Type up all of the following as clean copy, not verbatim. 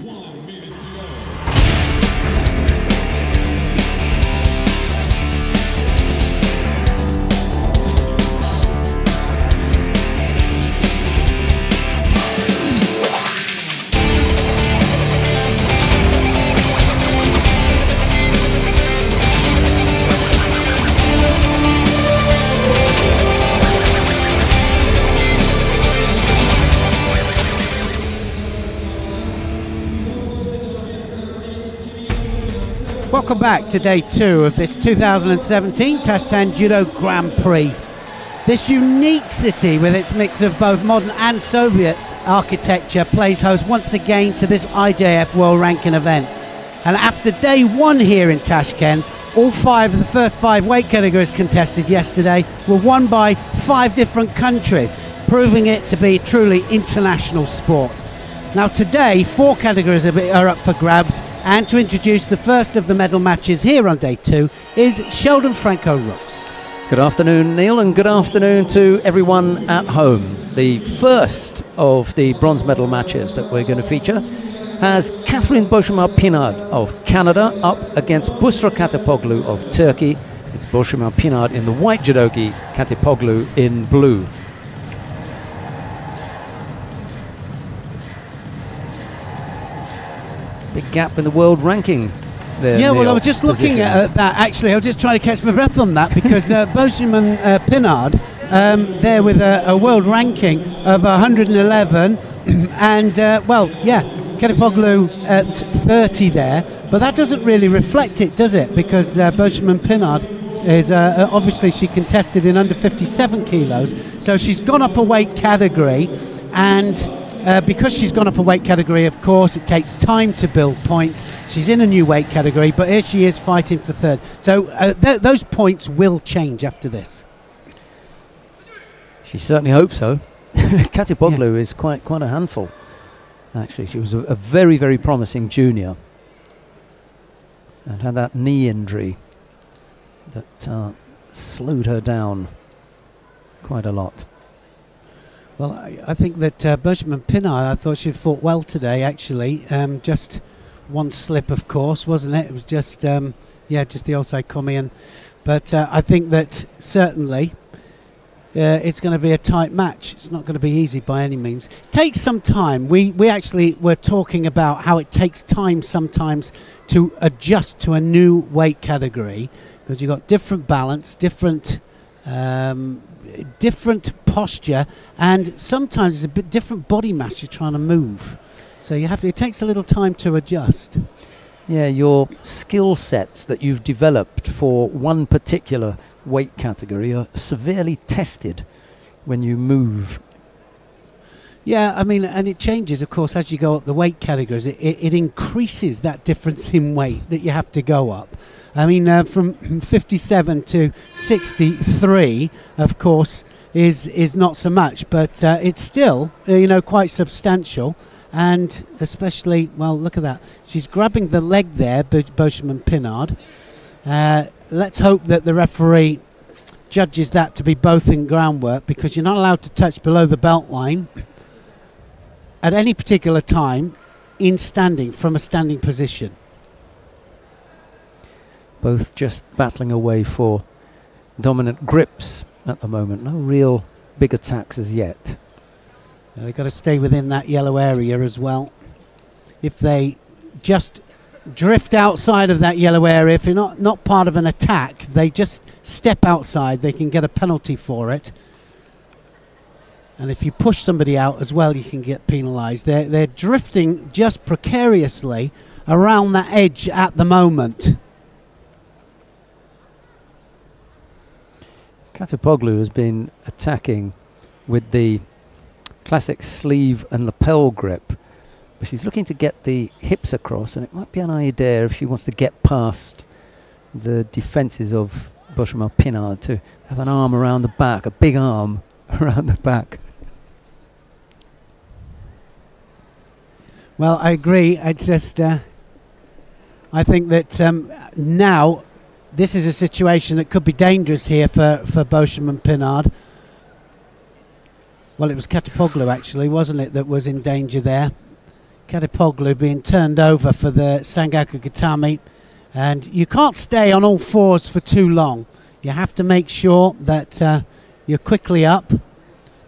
1 minute to go. Welcome back to day 2 of this 2017 Tashkent Judo Grand-Prix. This unique city with its mix of both modern and Soviet architecture plays host once again to this IJF World Ranking event. And after day 1 here in Tashkent, all 5 of the first 5 weight categories contested yesterday were won by 5 different countries, proving it to be truly international sport. Now today, 4 categories are up for grabs, and to introduce the first of the medal matches here on day 2 is Sheldon Franco-Rooks. Good afternoon, Neil, and good afternoon to everyone at home. The first of the bronze medal matches that we're going to feature has Catherine Boşamar-Pinard of Canada up against Busra Katipoglu of Turkey. It's Boşamar-Pinard in the white judogi, Katipoglu in blue. Big gap in the world ranking there. Yeah, Neil. well, I was just looking at that, actually. I was just trying to catch my breath on that because Boşamar-Pinard there with a world ranking of 111 and, well, yeah, Katipoglu at 30 there, but that doesn't really reflect it, does it? Because Boşamar-Pinard is, obviously she contested in under 57 kilos, so she's gone up a weight category, and because she's gone up a weight category, of course, it takes time to build points. She's in a new weight category, but here she is fighting for third. So those points will change after this. She certainly hopes so. Katipoglu is quite a handful, actually. She was a very, very promising junior and had that knee injury that slowed her down quite a lot. Well, I think that Boşamar-Pinard, I thought she fought well today, actually. Just one slip, of course, wasn't it? It was just, just the old Saikomian. But I think that certainly it's going to be a tight match. It's not going to be easy by any means. It takes some time. We actually were talking about how it takes time sometimes to adjust to a new weight category, because you've got different balance, different posture, and sometimes it's a bit different body mass you're trying to move. So it takes a little time to adjust. Yeah, your skill sets that you've developed for one particular weight category are severely tested when you move. Yeah, I mean, and it changes, of course, as you go up the weight categories. It increases that difference in weight that you have to go up. I mean, from 57 to 63, of course, is not so much, but it's still, quite substantial. And especially, well, look at that. She's grabbing the leg there, Boşamar-Pinard. Let's hope that the referee judges that to be both in groundwork, because you're not allowed to touch below the belt line at any particular time from a standing position. Both just battling away for dominant grips at the moment. No real big attacks as yet. They've got to stay within that yellow area as well. If they just drift outside of that yellow area, if you're not part of an attack, they just step outside, they can get a penalty for it. And if you push somebody out as well, you can get penalised. They're drifting just precariously around that edge at the moment. Katipoglu has been attacking with the classic sleeve and lapel grip, but she's looking to get the hips across, and it might be an idea if she wants to get past the defences of Boşamar-Pinard to have an arm around the back, a big arm around the back. Well, I agree. I just, I think that now this is a situation that could be dangerous here for Boşamar-Pinard. Well, it was Katipoglu, actually, wasn't it, that was in danger there. Katipoglu being turned over for the Sangaku Gatame, and you can't stay on all fours for too long. You have to make sure that you're quickly up,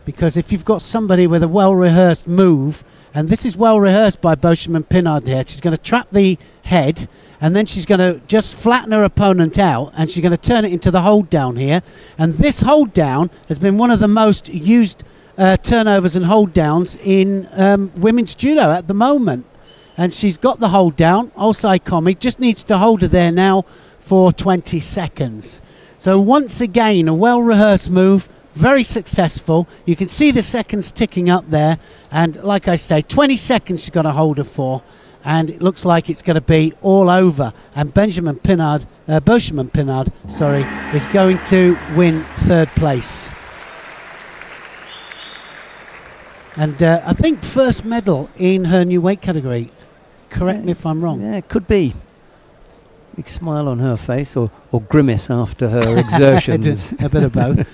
because if you've got somebody with a well-rehearsed move, and this is well-rehearsed by Beauchemin Pinard here, she's going to trap the head, and then she's going to just flatten her opponent out, and she's going to turn it into the hold down here. And this hold down has been one of the most used turnovers and hold downs in women's judo at the moment. And she's got the hold down. Osai Komi just needs to hold her there now for 20 seconds. So once again, a well-rehearsed move, very successful. You can see the seconds ticking up there, and like I say, 20 seconds she's got to hold her for, and it looks like it's going to be all over. And Beauchemin Pinard, is going to win third place. And I think first medal in her new weight category. Correct me if I'm wrong. Yeah, it could be. Big smile on her face, or grimace after her exertions. A bit of both.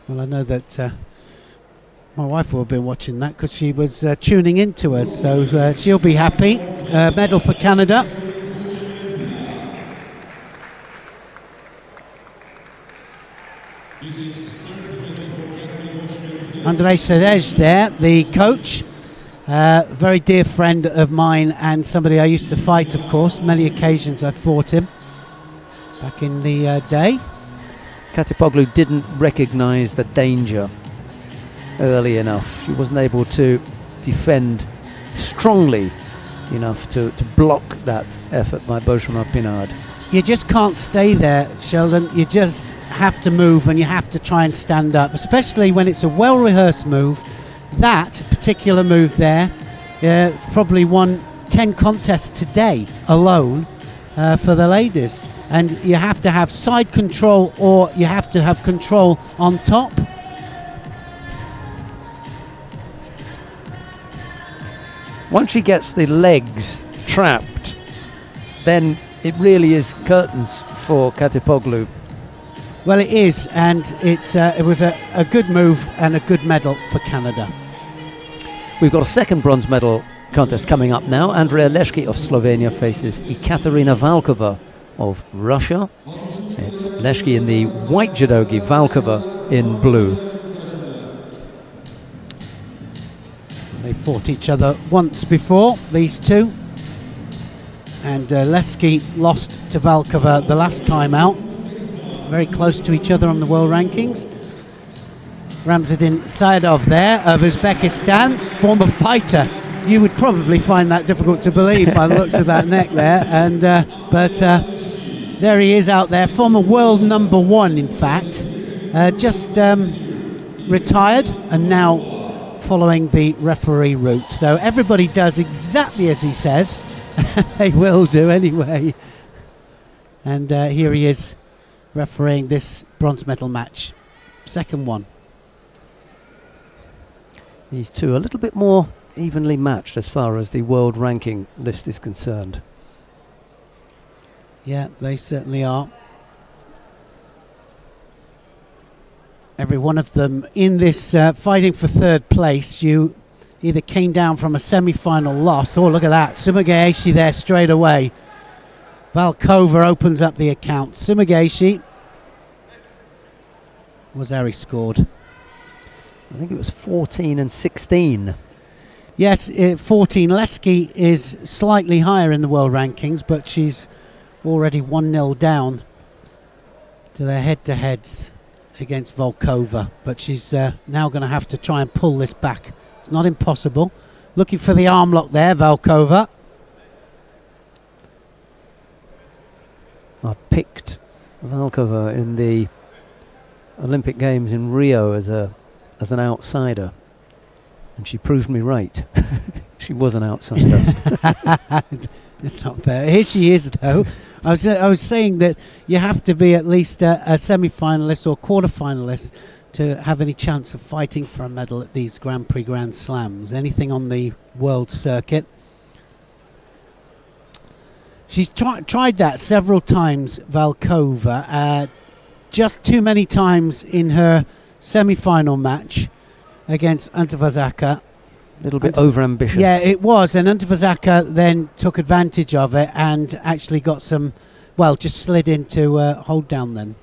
Well, I know that my wife will be watching that because she was tuning in to us, so she'll be happy. Medal for Canada. André Cerej there, the coach. Very dear friend of mine and somebody I used to fight, of course. Many occasions I fought him back in the day. Katipoglu didn't recognise the danger early enough. She wasn't able to defend strongly enough to block that effort by Beauchemin Pinard. You just can't stay there, Sheldon. You just have to move, and you have to try and stand up, especially when it's a well-rehearsed move. That particular move there probably won 10 contests today alone for the ladies. And you have to have side control, or you have to have control on top. Once she gets the legs trapped, then it really is curtains for Katipoglu. Well, it is, and it was a good move and a good medal for Canada. We've got a second bronze medal contest coming up now. Andrea Leszki of Slovenia faces Ekaterina Valkova of Russia. It's Leszki in the white judogi, Valkova in blue. They fought each other once before, these two. And Leszki lost to Valkova the last time out. Very close to each other on the world rankings. Ramzadin Saidov there of Uzbekistan, former fighter. You would probably find that difficult to believe by the looks of that neck there. And but there he is out there, former world #1 in fact. Just retired and now following the referee route. So everybody does exactly as he says. They will do anyway. And here he is refereeing this bronze medal match. Second one. These two a little bit more evenly matched as far as the world ranking list is concerned. Yeah, they certainly are. Every one of them in this fighting for third place, you either came down from a semi-final loss, or look at that, Sumagaishi there straight away. Valkova opens up the account. Sumagaishi was how he scored. I think it was 14 and 16. Yes, 14. Leszki is slightly higher in the world rankings, but she's already 1-0 down to their head-to-heads against Volkova. But she's now going to have to try and pull this back. It's not impossible. Looking for the arm lock there, Volkova. I picked Valkova in the Olympic Games in Rio as an outsider, and she proved me right. She was an outsider. It's not fair. Here she is, though. I was saying that you have to be at least a semi-finalist or quarter-finalist to have any chance of fighting for a medal at these Grand Prix Grand Slams. Anything on the world circuit. She's tried that several times, Valkova. Just too many times in her semi-final match against Antavazaka. A little bit overambitious. Yeah, it was. And Antipazaka then took advantage of it and actually got some, well, just slid into hold down then.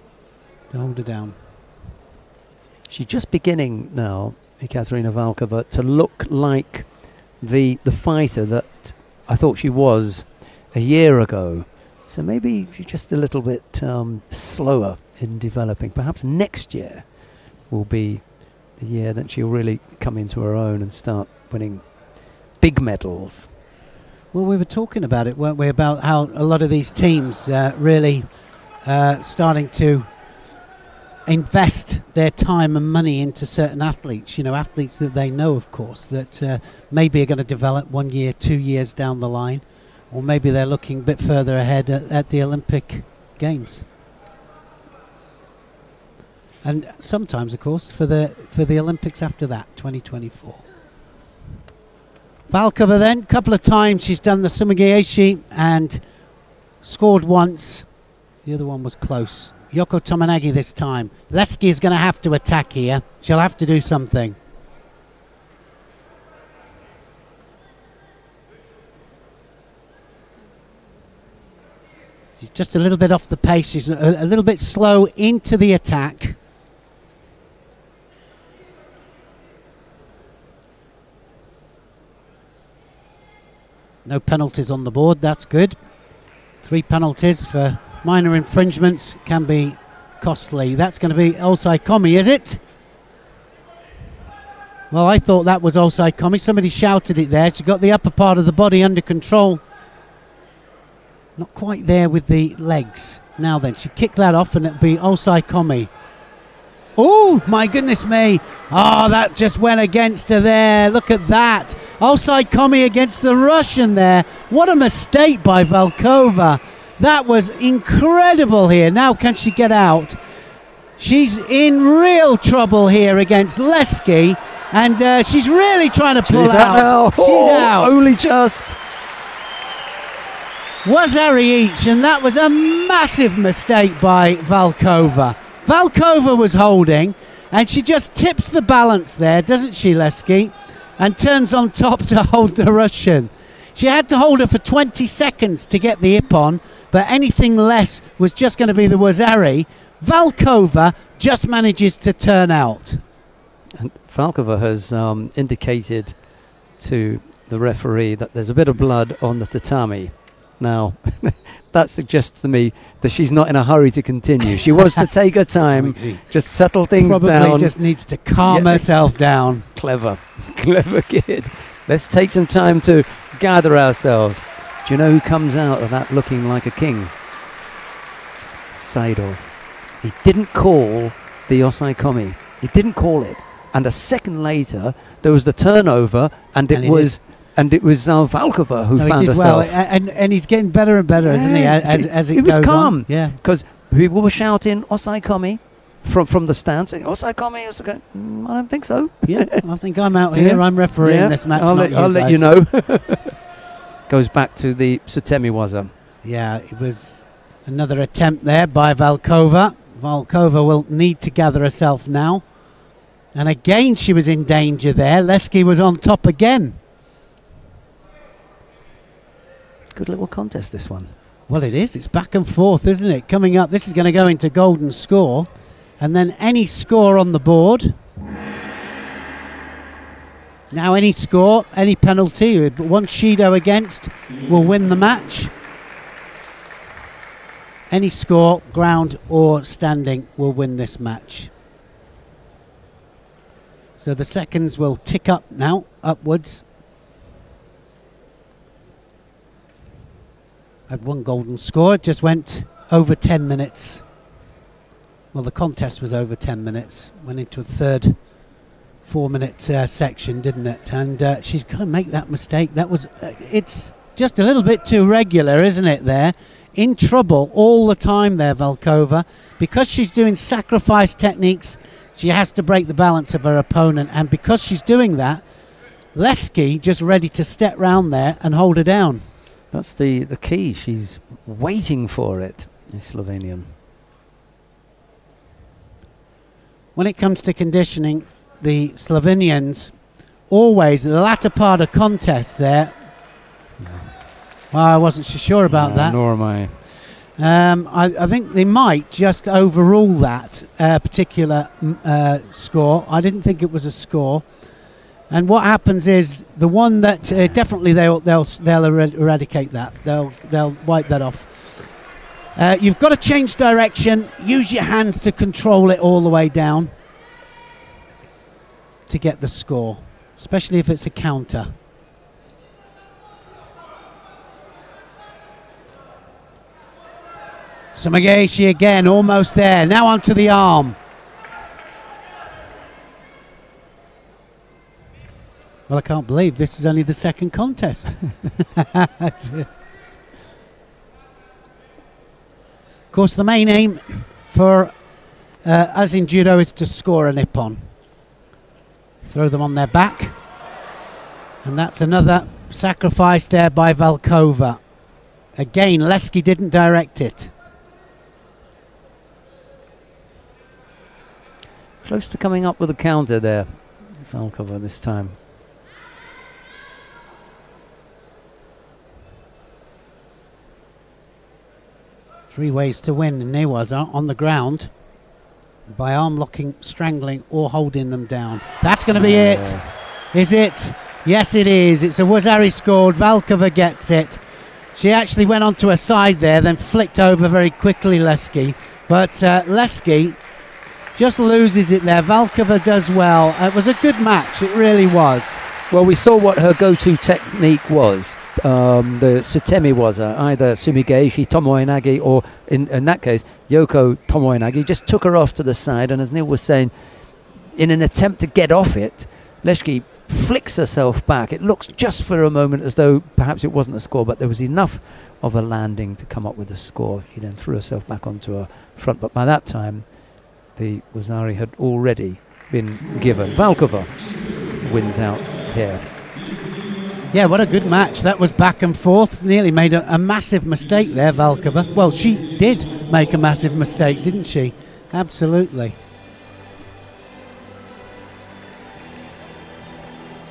To hold her down. She's just beginning now, Ekaterina Valkova, to look like the fighter that I thought she was a year ago. So maybe she's just a little bit slower in developing. Perhaps next year will be the year that she'll really come into her own and start winning big medals. Well, we were talking about it, weren't we, about how a lot of these teams really starting to invest their time and money into certain athletes, you know, athletes that they know, of course, that maybe are going to develop 1 year, 2 years down the line, or maybe they're looking a bit further ahead at the Olympic Games. And sometimes, of course, for the Olympics after that, 2024. Valkova then, a couple of times she's done the Sumigieshi and scored once. The other one was close. Yoko Tominagi this time. Leski is going to have to attack here. She'll have to do something. She's just a little bit off the pace. She's a little bit slow into the attack. No penalties on the board, that's good. 3 penalties for minor infringements can be costly. That's going to be Osai Komi, is it? Well, I thought that was Osai Komi. Somebody shouted it there. She got the upper part of the body under control. Not quite there with the legs. Now then, she kicked that off and it'd be Osai Komi. Oh, my goodness me. Oh, that just went against her there. Look at that. Osai Komi against the Russian there. What a mistake by Valkova. That was incredible here. Now can she get out? She's in real trouble here against Leski. And she's really trying to pull out. She's out. Only just. Wazari each, and that was a massive mistake by Valkova. Valkova was holding, and she just tips the balance there, doesn't she, Leski? And turns on top to hold the Russian. She had to hold her for 20 seconds to get the ippon, but anything less was just going to be the Wazari. Valkova just manages to turn out. And Valkova has indicated to the referee that there's a bit of blood on the tatami. Now, that suggests to me that she's not in a hurry to continue. She wants to take her time, just settle things down. Probably just needs to calm herself down. Clever, clever kid. Let's take some time to gather ourselves. Do you know who comes out of that looking like a king? Saidov. He didn't call the Osai Komi. He didn't call it. And a second later, there was the turnover, and it was Valkova who found herself. Well, and he's getting better and better, isn't he? As it goes was calm. On. Yeah, because people were shouting Osai Komi from the stands, saying Osai Komi. I don't think so. Yeah, I think I'm out here. I'm refereeing this match. I'll let you know. Goes back to the Sutemi Waza. Yeah, it was another attempt there by Valkova. Valkova will need to gather herself now. And again, she was in danger there. Leski was on top again. Good little contest, this one. Well, it is. It's back and forth, isn't it? Coming up, this is going to go into golden score. And then any score on the board. Now any score, any penalty, one Shido against will win the match. Any score, ground or standing, will win this match. So the seconds will tick up now, upwards. Had one golden score, it just went over 10 minutes. Well, the contest was over 10 minutes. Went into a third 4-minute section, didn't it? And she's going to make that mistake. That was, it's just a little bit too regular, isn't it, there? In trouble all the time there, Valkova. Because she's doing sacrifice techniques, she has to break the balance of her opponent. And because she's doing that, Leski just ready to step round there and hold her down. That's the key. She's waiting for it, in Slovenian. When it comes to conditioning, the Slovenians always the latter part of contest there. No. Well, I wasn't so sure about that. Nor am I. I think they might just overrule that particular score. I didn't think it was a score. And what happens is the one that definitely they'll eradicate that. They'll wipe that off. You've got to change direction. Use your hands to control it all the way down to get the score, especially if it's a counter. Sumigaeshi again, almost there. Now onto the arm. Well, I can't believe this is only the second contest. That's it. Of course, the main aim for us in judo is to score a nippon. Throw them on their back. And that's another sacrifice there by Valkova. Again, Leski didn't direct it. Close to coming up with a counter there, Valkova this time. Three ways to win in Newaza: on the ground, by arm locking, strangling, or holding them down. That's going to be it. Is it? Yes, it is. It's a Wazari scored. Valkova gets it. She actually went onto her side there, then flicked over very quickly, Leski. But Leski just loses it there. Valkova does well. It was a good match. It really was. Well, we saw what her go-to technique was. The Sutemi was either Sumigaeshi, Tomoe-nage, or in that case, Yoko Tomoe-nage. Just took her off to the side, and as Neil was saying, in an attempt to get off it, Leski flicks herself back. It looks just for a moment as though perhaps it wasn't a score, but there was enough of a landing to come up with a score. She then threw herself back onto her front, but by that time, the Wazari had already been given. Valkova wins out here. Yeah, what a good match. That was back and forth. Nearly made a massive mistake there, Valkova. Well, she did make a massive mistake, didn't she? Absolutely.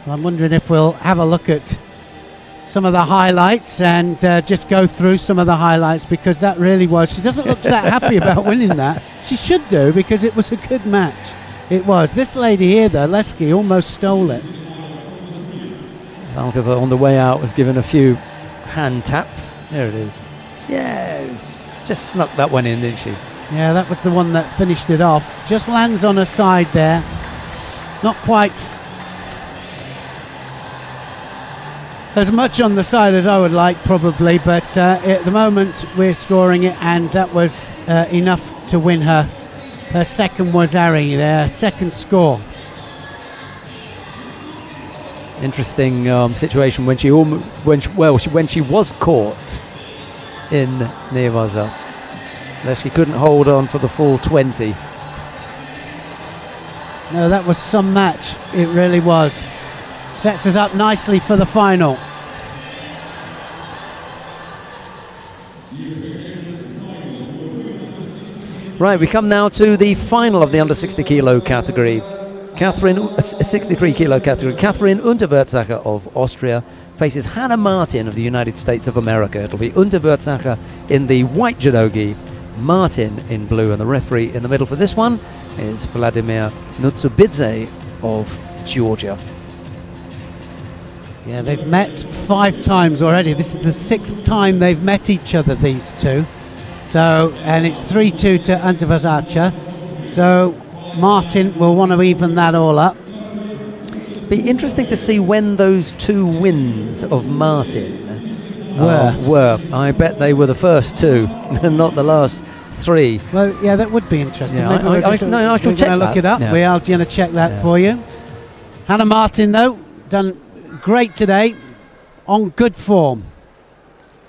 Well, I'm wondering if we'll have a look at some of the highlights and just go through some of the highlights, because that really was... She doesn't look that happy about winning that. She should do, because it was a good match. It was. This lady here, though, Leski, almost stole it. Valkova on the way out was given a few hand taps. There it is. Yeah, just snuck that one in, didn't she? Yeah, that was the one that finished it off. Just lands on her side there. Not quite as much on the side as I would like, probably, but at the moment we're scoring it, and that was enough to win her second Wazari, their second score. Interesting situation when she was caught in Newaza. She couldn't hold on for the full 20. No, that was some match. It really was. Sets us up nicely for the final. Right, we come now to the final of the under 60 kilo category. 63 kilo category. Catherine Unterwürzacher of Austria faces Hannah Martin of the United States of America. It'll be Unterwürzacher in the white judogi, Martin in blue, and the referee in the middle for this one is Vladimir Nutsubidze of Georgia. Yeah, they've met 5 times already. This is the 6th time they've met each other, these two. So, and it's 3-2 to Unterwürzacher. So Martin will want to even that all up. Be interesting to see when those 2 wins of Martin were. I bet they were the first 2, not the last 3. Well, yeah, that would be interesting. Yeah, I shall check that. Look it up. Yeah. We are going to check that for you. Hannah Martin, though, done great today, on good form.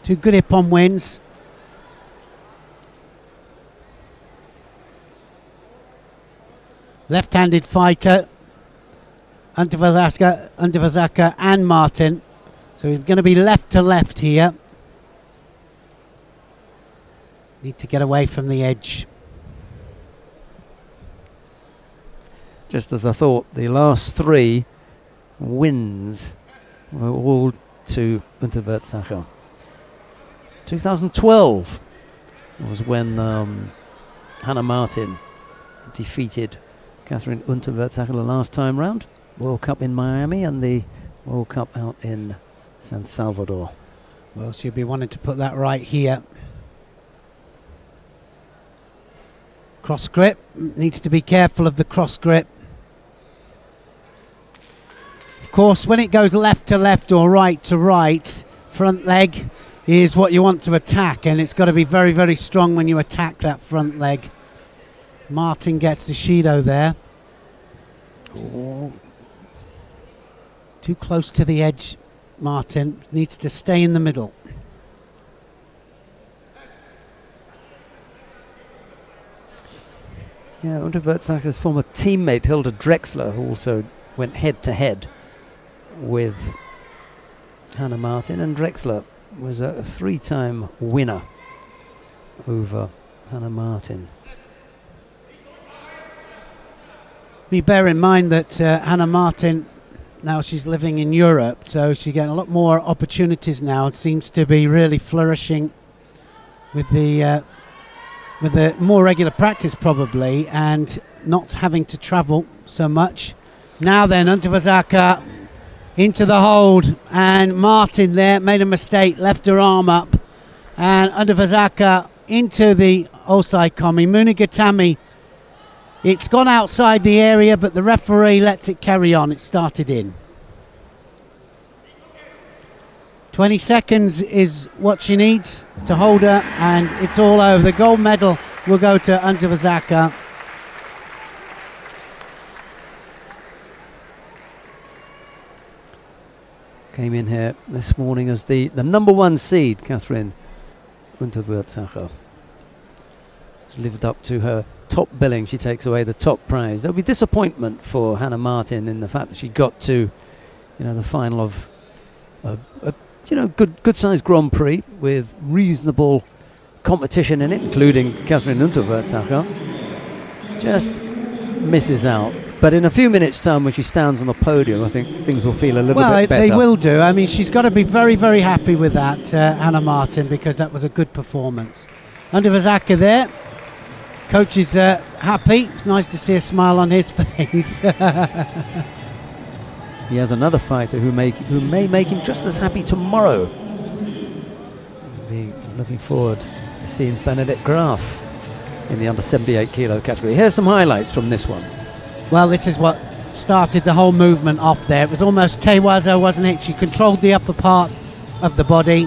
2 good Ippon wins. Left-handed fighter, Unterwürzacher and Martin. So we're going to be left to left here. Need to get away from the edge. Just as I thought, the last 3 wins. We're all to Unterwürzacher. 2012 was when Hannah Martin defeated Catherine Unterwürzacher the last time round. World Cup in Miami and the World Cup out in San Salvador. Well, she'll be wanting to put that right here. Cross grip, needs to be careful of the cross grip. Of course, when it goes left to left or right to right, front leg is what you want to attack, and it's got to be very, very strong when you attack that front leg. Martin gets the Shido there. Oh. Too close to the edge, Martin. Needs to stay in the middle. Yeah, Unterwürzacher's former teammate Hilda Drexler, who also went head-to-head with Hannah Martin, and Drexler was a three-time winner over Hannah Martin. We bear in mind that Hannah Martin, now she's living in Europe, so she's getting a lot more opportunities now. It seems to be really flourishing with the more regular practice probably, and not having to travel so much. Now then, Unterwürzacher into the hold, and Martin there made a mistake, left her arm up, and Unterwürzacher into the Osai Komi. Munigatami, it's gone outside the area, but the referee lets it carry on. It started in. 20 seconds is what she needs to hold her, and it's all over. The gold medal will go to Unterwürzacher. Came in here this morning as the number one seed, Catherine Unterwürzacher. She's lived up to her top billing. She takes away the top prize. There'll be disappointment for Hannah Martin in the fact that she got to, the final of a good-sized Grand Prix with reasonable competition in it, including Catherine Unterwürzacher. Just misses out. But in a few minutes' time, when she stands on the podium, I think things will feel a little bit better. Well, they will do. I mean, she's got to be very, very happy with that, Hannah Martin, because that was a good performance. Unterwürzacher there. Coach is happy. It's nice to see a smile on his face. He has another fighter who may make him just as happy tomorrow. Be looking forward to seeing Benedict Graf in the under 78 kilo category. Here's some highlights from this one. Well, this is what started the whole movement off there. It was almost Tewazo, wasn't it? She controlled the upper part of the body.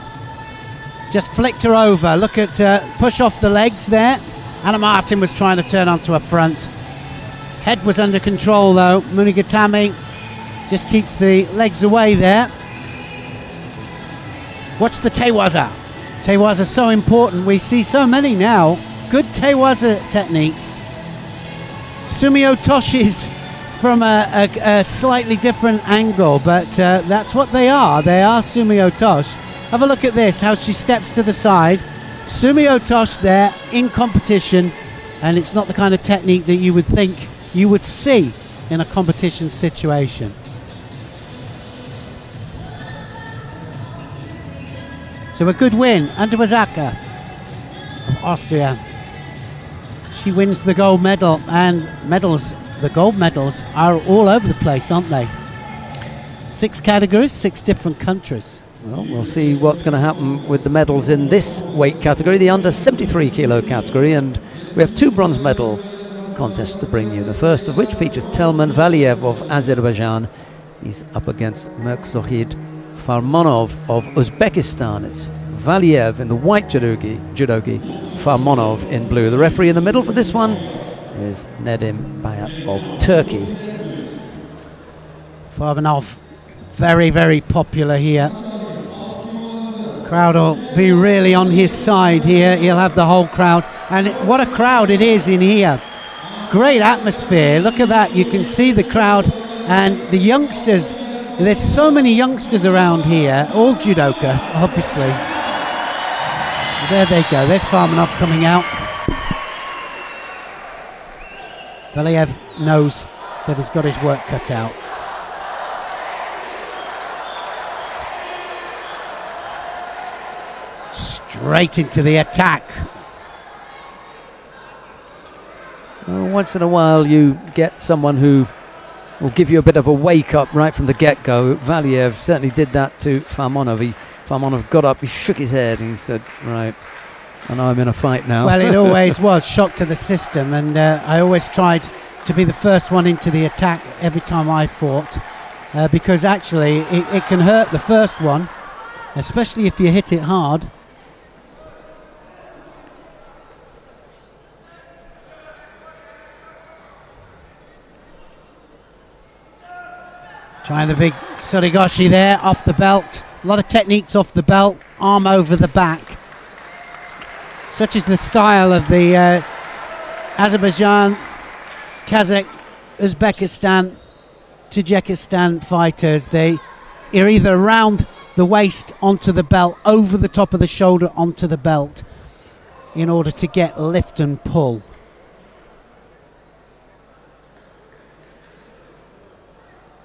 Just flicked her over. Look at push off the legs there. Hannah Martin was trying to turn onto her front. Head was under control though. Munigatami just keeps the legs away there. Watch the Tewaza. Tewaza so important. We see so many now. Good Tewaza techniques. Sumio Toshis from a slightly different angle, but that's what they are. They are Sumio Tosh. Have a look at this, how she steps to the side. Sumio Tosh there in competition, and it's not the kind of technique that you would think you would see in a competition situation. So a good win, Unterwürzacher of Austria. She wins the gold medal, and the gold medals are all over the place, aren't they? 6 categories, 6 different countries. Well, we'll see what's going to happen with the medals in this weight category, the under 73 kilo category, and we have 2 bronze medal contests to bring you. The first of which features Telman Valiev of Azerbaijan. He's up against Mirzohid Farmonov of Uzbekistan. It's Valiev in the white judogi, Farmonov in blue. The referee in the middle for this one is Nedim Bayat of Turkey. Farmonov, very, very popular here. Crowd will be really on his side here. He'll have the whole crowd, and what a crowd it is in here. Great atmosphere. Look at that. You can see the crowd and the youngsters. There's so many youngsters around here, all judoka, obviously. There they go. There's Farmonov coming out. Valiev knows that he's got his work cut out. Straight into the attack. Well, once in a while you get someone who will give you a bit of a wake-up right from the get-go. Valiev certainly did that to Farmonov. Farmonov got up, he shook his head, and he said, right, I know I'm in a fight now. Well, it always was shock to the system, and I always tried to be the first one into the attack every time I fought, because actually it can hurt the first one, especially if you hit it hard. Trying the big Surigoshi there, off the belt. A lot of techniques off the belt, arm over the back. Such is the style of the Azerbaijan, Kazakh, Uzbekistan, Tajikistan fighters. They are either around the waist onto the belt, over the top of the shoulder onto the belt, in order to get lift and pull.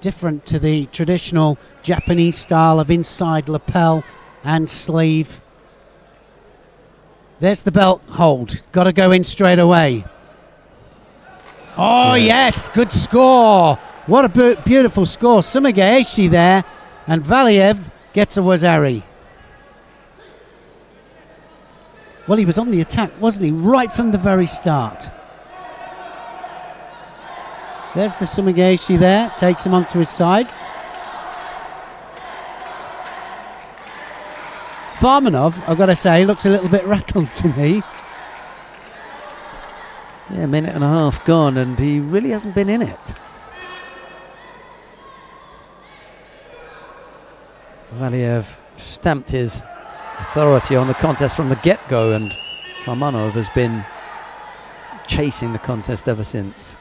Different to the traditional Japanese style of inside lapel and sleeve. There's the belt hold. Got to go in straight away. Oh, yes, good score. What a beautiful score. Sumigaeshi there, and Valiev gets a Wazari. Well, he was on the attack, wasn't he? Right from the very start. There's the Sumigaeshi there, takes him onto his side. Farmonov, I've got to say, looks a little bit rattled to me. Yeah, a minute and a half gone, and he really hasn't been in it. Valiev stamped his authority on the contest from the get-go, and Farmonov has been chasing the contest ever since.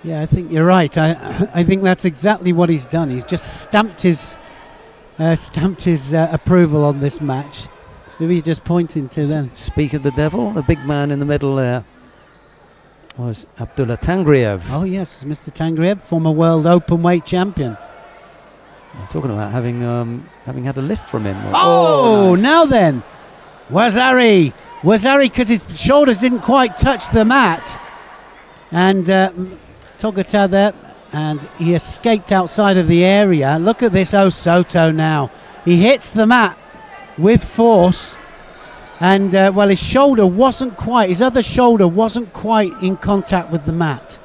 Yeah, I think you're right. I think that's exactly what he's done. He's just stamped his approval on this match. Maybe you're just pointing to them. Speak of the devil, the big man in the middle there was Abdullah Tangriev. Oh yes, Mr. Tangriev, former world open weight champion. Talking about having had a lift from him. Oh, nice. Now then, Wazari, because his shoulders didn't quite touch the mat, and Togata there, and he escaped outside of the area. Look at this Osoto now. He hits the mat with force, and well, his other shoulder wasn't quite in contact with the mat.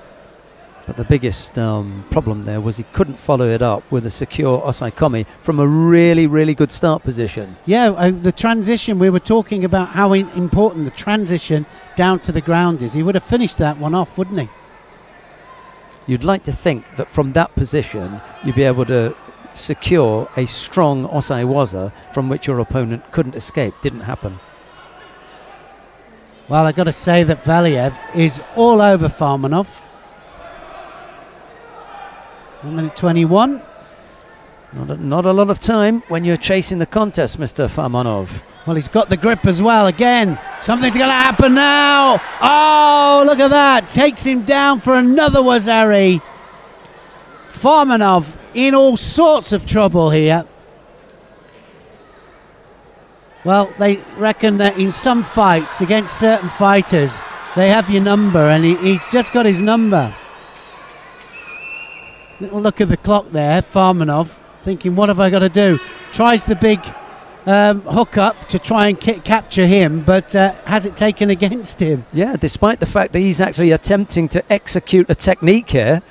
But the biggest problem there was he couldn't follow it up with a secure Osaikomi from a really, really good start position. Yeah, the transition, we were talking about how important the transition down to the ground is. He would have finished that one off, wouldn't he? You'd like to think that from that position you'd be able to secure a strong Osai Waza from which your opponent couldn't escape. Didn't happen. Well, I've got to say that Valiev is all over Farmonov. 1 minute 21. Not a lot of time when you're chasing the contest, Mr. Farmonov. Well, he's got the grip as well. Again, something's going to happen now. Oh, look at that. Takes him down for another Wazari. Farmonov in all sorts of trouble here. Well, they reckon that in some fights against certain fighters, they have your number, and he's just got his number. Little look at the clock there, Farmonov, thinking, what have I got to do? Tries the big hook up to try and capture him, but has it taken against him? Yeah, despite the fact that he's actually attempting to execute a technique here.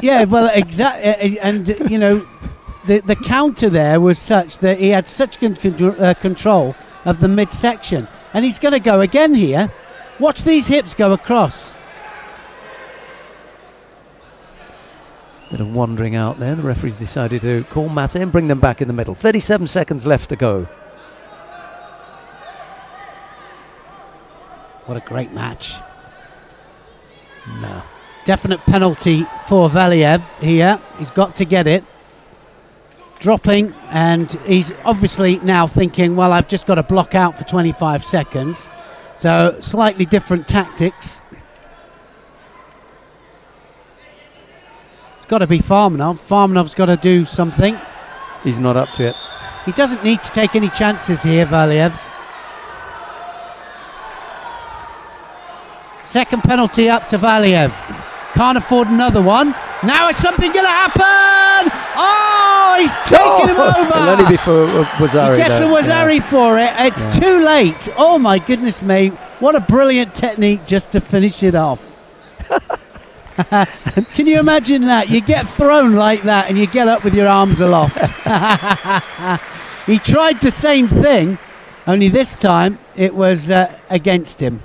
Yeah, well, exactly. And, you know, the counter there was such that he had such control of the midsection. And he's going to go again here. Watch these hips go across. Bit of wandering out there. The referee's decided to call Mate and bring them back in the middle. 37 seconds left to go. What a great match. No. Definite penalty for Valiev here. He's got to get it. Dropping, and he's obviously now thinking, well, I've just got to block out for 25 seconds. So slightly different tactics. Got to be Farmonov. Farmonov's got to do something. He's not up to it. He doesn't need to take any chances here, Valiev. Second penalty up to Valiev. Can't afford another one. Now is something going to happen? Oh, he's taken him over. Only before Wazari. He gets a Wazari for it. It's too late. Oh my goodness me. What a brilliant technique just to finish it off. Can you imagine that? You get thrown like that and you get up with your arms aloft. He tried the same thing, only this time it was against him.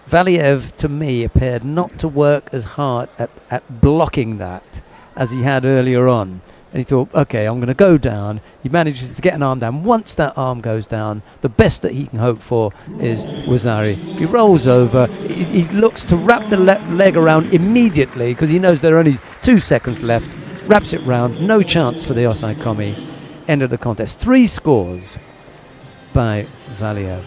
Valiev, to me, appeared not to work as hard at blocking that as he had earlier on. And he thought, okay, I'm going to go down. He manages to get an arm down. Once that arm goes down, the best that he can hope for is Wazari. He rolls over. He looks to wrap the leg around immediately because he knows there are only 2 seconds left. Wraps it round. No chance for the Osai Komi. End of the contest. 3 scores by Valiev.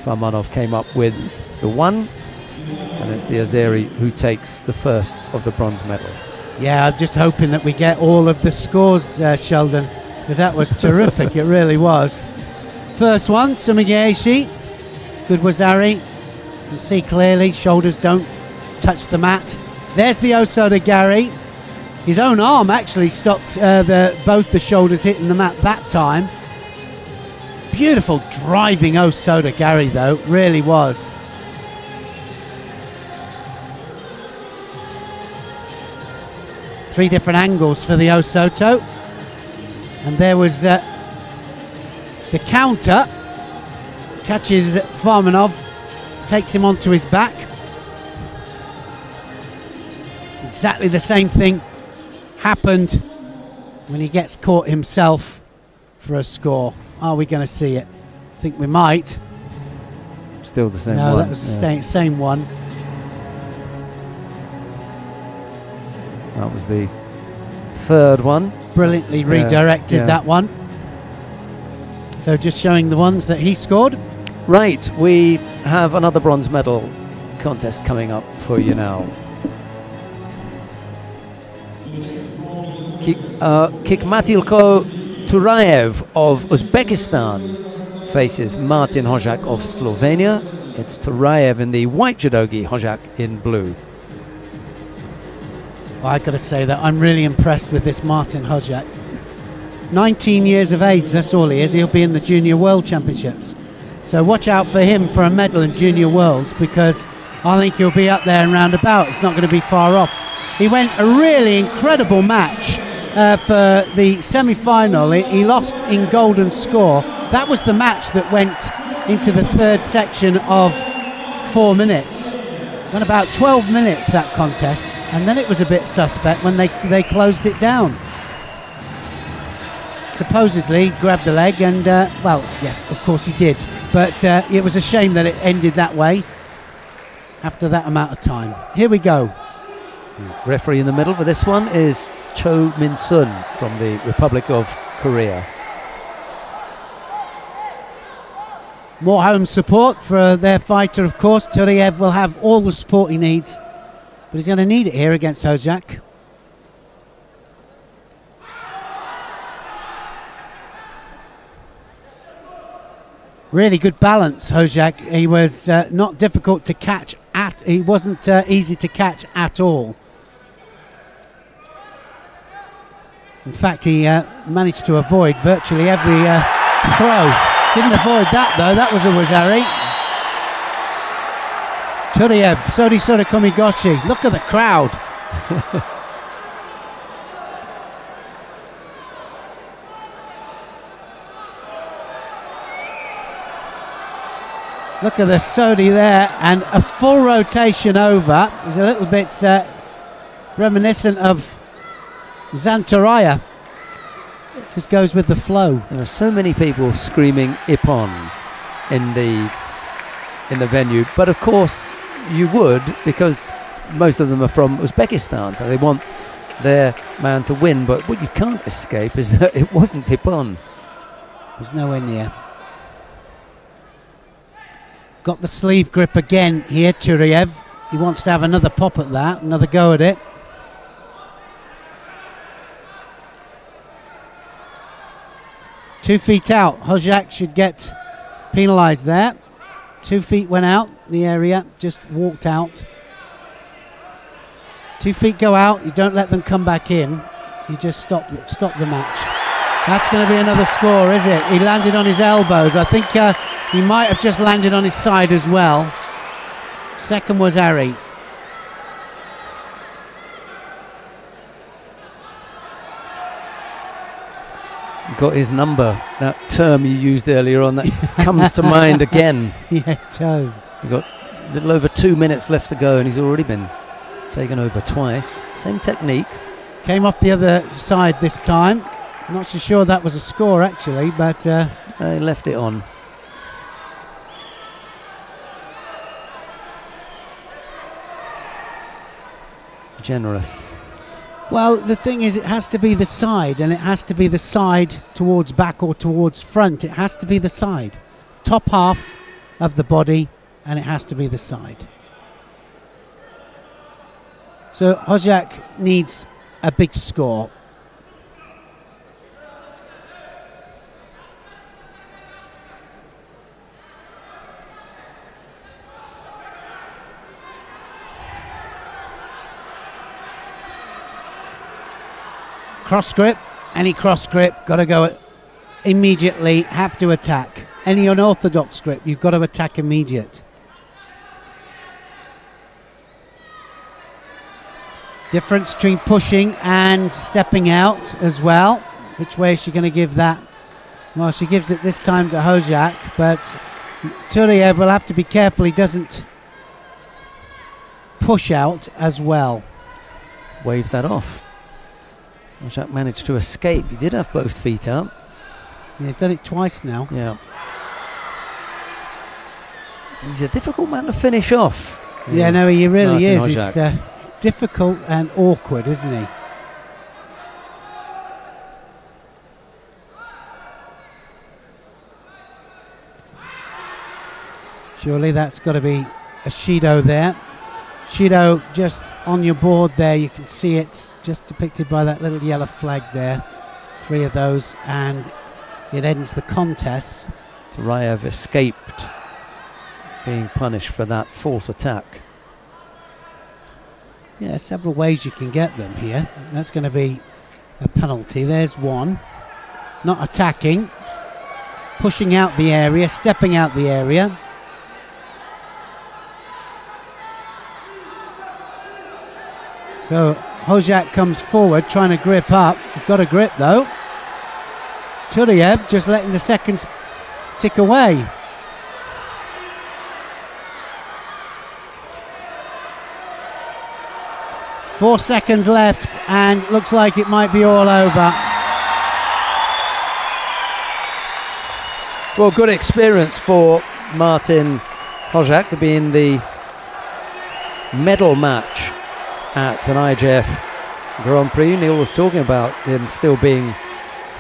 Farmanov came up with the 1, and it's the Azeri who takes the first of the bronze medals. Yeah, I'm just hoping that we get all of the scores, Sheldon, because that was terrific. It really was. First one, Sumigaeshi. Good Wazari. You can see clearly, shoulders don't touch the mat. There's the Osoda Gari. His own arm actually stopped both the shoulders hitting the mat that time. Beautiful driving Osoda Gari, though. Really was. Three different angles for the Osoto, and there was the counter. Catches Farmanov, takes him onto his back. Exactly the same thing happened when he gets caught himself for a score. Are we going to see it? I think we might. Still the same one. No, that was the same one. That was the third one. Brilliantly redirected that one. So just showing the ones that he scored. Right, we have another bronze medal contest coming up for you now. Kikmatilko Turaev of Uzbekistan faces Martin Hojak of Slovenia. It's Turaev in the white judogi, Hojak in blue. Well, I've got to say that I'm really impressed with this Martin Hojak. 19 years of age, that's all he is. He'll be in the Junior World Championships. So watch out for him for a medal in Junior Worlds, because I think he'll be up there and round about. It's not going to be far off. He went a really incredible match for the semi-final. He lost in golden score. That was the match that went into the third section of 4 minutes. Went about 12 minutes, that contest, and then it was a bit suspect when they closed it down. Supposedly grabbed the leg and, well, yes, of course he did. But it was a shame that it ended that way after that amount of time. Here we go. The referee in the middle for this one is Cho Min-sun from the Republic of Korea. More home support for their fighter, of course. Turiev will have all the support he needs, but he's going to need it here against Hojak. Really good balance, Hojak. He was not difficult to catch he wasn't easy to catch at all. In fact, he managed to avoid virtually every throw. Didn't avoid that though, that was a Wazari. Turiev, Sori Komigoshi. Look at the crowd. Look at the Sodi there, and a full rotation over. He's a little bit reminiscent of Zantaraya. Just goes with the flow. There are so many people screaming Ippon in the venue, but of course you would, because most of them are from Uzbekistan, so they want their man to win. But what you can't escape is that it wasn't Ippon. There's nowhere near. Got the sleeve grip again here, Turiev. He wants to have another pop at that, another go at it. 2 feet out. Hojak should get penalised there. 2 feet went out the area, just walked out. 2 feet go out, you don't let them come back in. You just stop the match. That's going to be another score, is it? He landed on his elbows. I think he might have just landed on his side as well. Second was Ari. Got his number. That term you used earlier on, that comes to mind again. Yeah, it does. We've got a little over 2 minutes left to go, and he's already been taken over twice. Same technique. Came off the other side this time. I'm not so sure that was a score, actually, but... he left it on. Generous. Well, the thing is, it has to be the side, and it has to be the side towards back or towards front. It has to be the side. Top half of the body, and it has to be the side. So Hojak needs a big score. Cross grip, any cross grip, got to go immediately, have to attack. Any unorthodox grip, you've got to attack immediate. Difference between pushing and stepping out as well. Which way is she going to give that? Well, she gives it this time to Hojak, but Turiev will have to be careful he doesn't push out as well. Waved that off. Hojak managed to escape. He did have both feet out. Yeah, he's done it twice now. Yeah. He's a difficult man to finish off. Yeah, no, he really Martin is. Hojak. It's difficult and awkward, isn't he? Surely that's got to be a Shido there. Shido just on your board there, you can see it just depicted by that little yellow flag there. 3 of those, and it ends the contest. Turayev escaped being punished for that false attack. Yeah, several ways you can get them here. That's going to be a penalty. There's one. Not attacking. Pushing out the area, stepping out the area. So Hojak comes forward, trying to grip up. Got a grip though. Turiev just letting the seconds tick away. Four seconds left, and looks like it might be all over. Well, good experience for Martin Hojak to be in the medal match at an IJF Grand Prix. Neil was talking about him still being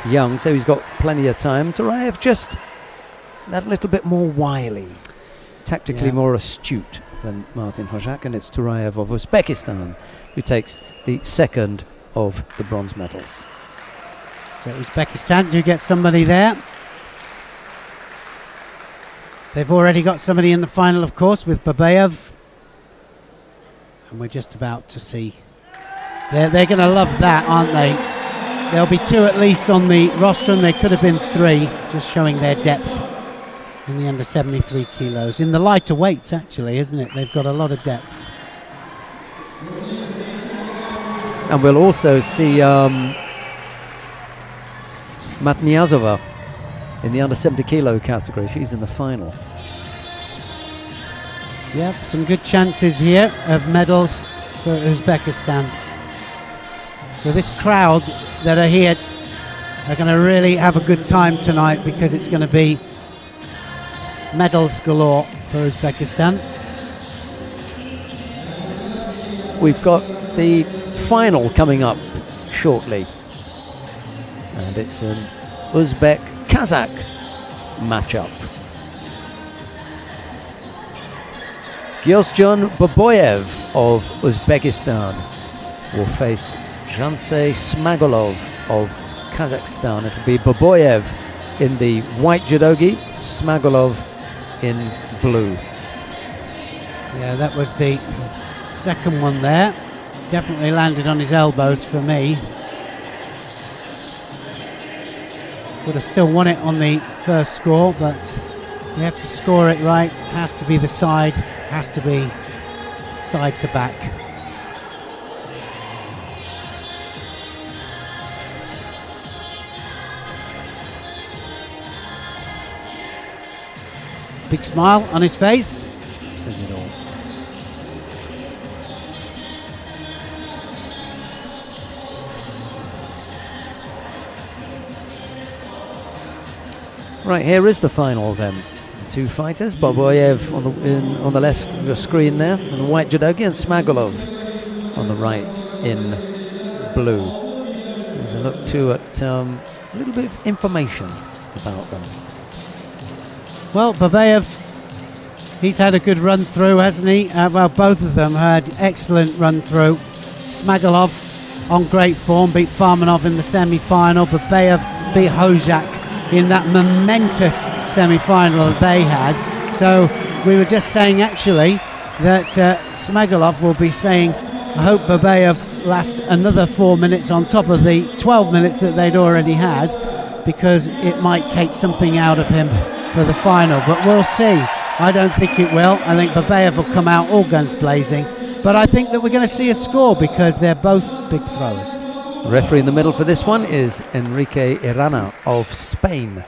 young, so he's got plenty of time. Turayev just that little bit more wily, tactically more astute than Martin Hojak, and it's Turayev of Uzbekistan who takes the second of the bronze medals. So Uzbekistan do get somebody there. They've already got somebody in the final, of course, with Babayev. And we're just about to see. They're going to love that, aren't they? There'll be 2 at least on the rostrum. There could have been 3, just showing their depth in the under 73 kilos. In the lighter weights, actually, isn't it? They've got a lot of depth. And we'll also see Matniazova in the under 70 kilo category. She's in the final. Yep, some good chances here of medals for Uzbekistan. So this crowd that are here are going to really have a good time tonight, because it's going to be medals galore for Uzbekistan. We've got the final coming up shortly, and it's an Uzbek-Kazakh matchup. Gyosjon Baboyev of Uzbekistan will face Jansey Smagolov of Kazakhstan. It'll be Baboyev in the white judogi, Smagolov in blue. Yeah, that was the second one there. Definitely landed on his elbows for me. Would have still won it on the first score, but you have to score it right. Has to be the side, has to be side to back. Big smile on his face. Says it all. Right, here is the final then. The two fighters, Baboyev on the left of your screen there, and the white judogi, and Smagolov on the right in blue. There's a look too at a little bit of information about them. Well, Babayev, he's had a good run through, hasn't he? Well, both of them had excellent run through. Smagolov on great form, beat Farmanov in the semi-final. Babayev beat Hojak in that momentous semi-final that they had. So we were just saying actually that Smagolov will be saying, I hope Babayev lasts another 4 minutes on top of the 12 minutes that they'd already had, because it might take something out of him for the final, but we'll see. I don't think it will. I think Babayev will come out all guns blazing, but I think that we're going to see a score because they're both big throwers. The referee in the middle for this one is Enrique Irana of Spain.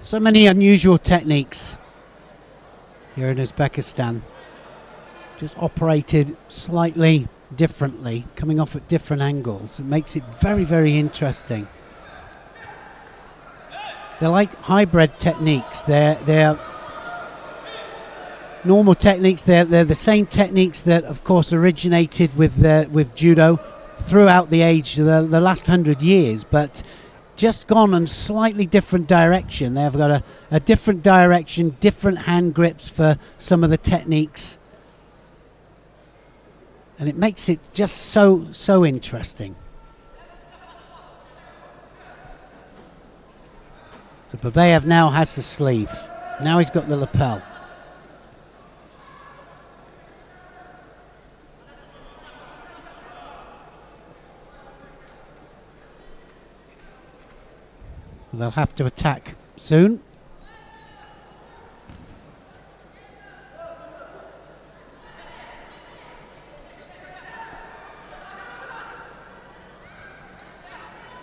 So many unusual techniques here in Uzbekistan. Just operated slightly differently, coming off at different angles. It makes it very, very interesting. They're like hybrid techniques. They're normal techniques. They're the same techniques that, of course, originated with judo throughout the the last 100 years, but just gone in slightly different direction. They've got a different direction, different hand grips for some of the techniques. And it makes it just so interesting. So Babayev now has the sleeve. Now he's got the lapel. They'll have to attack soon.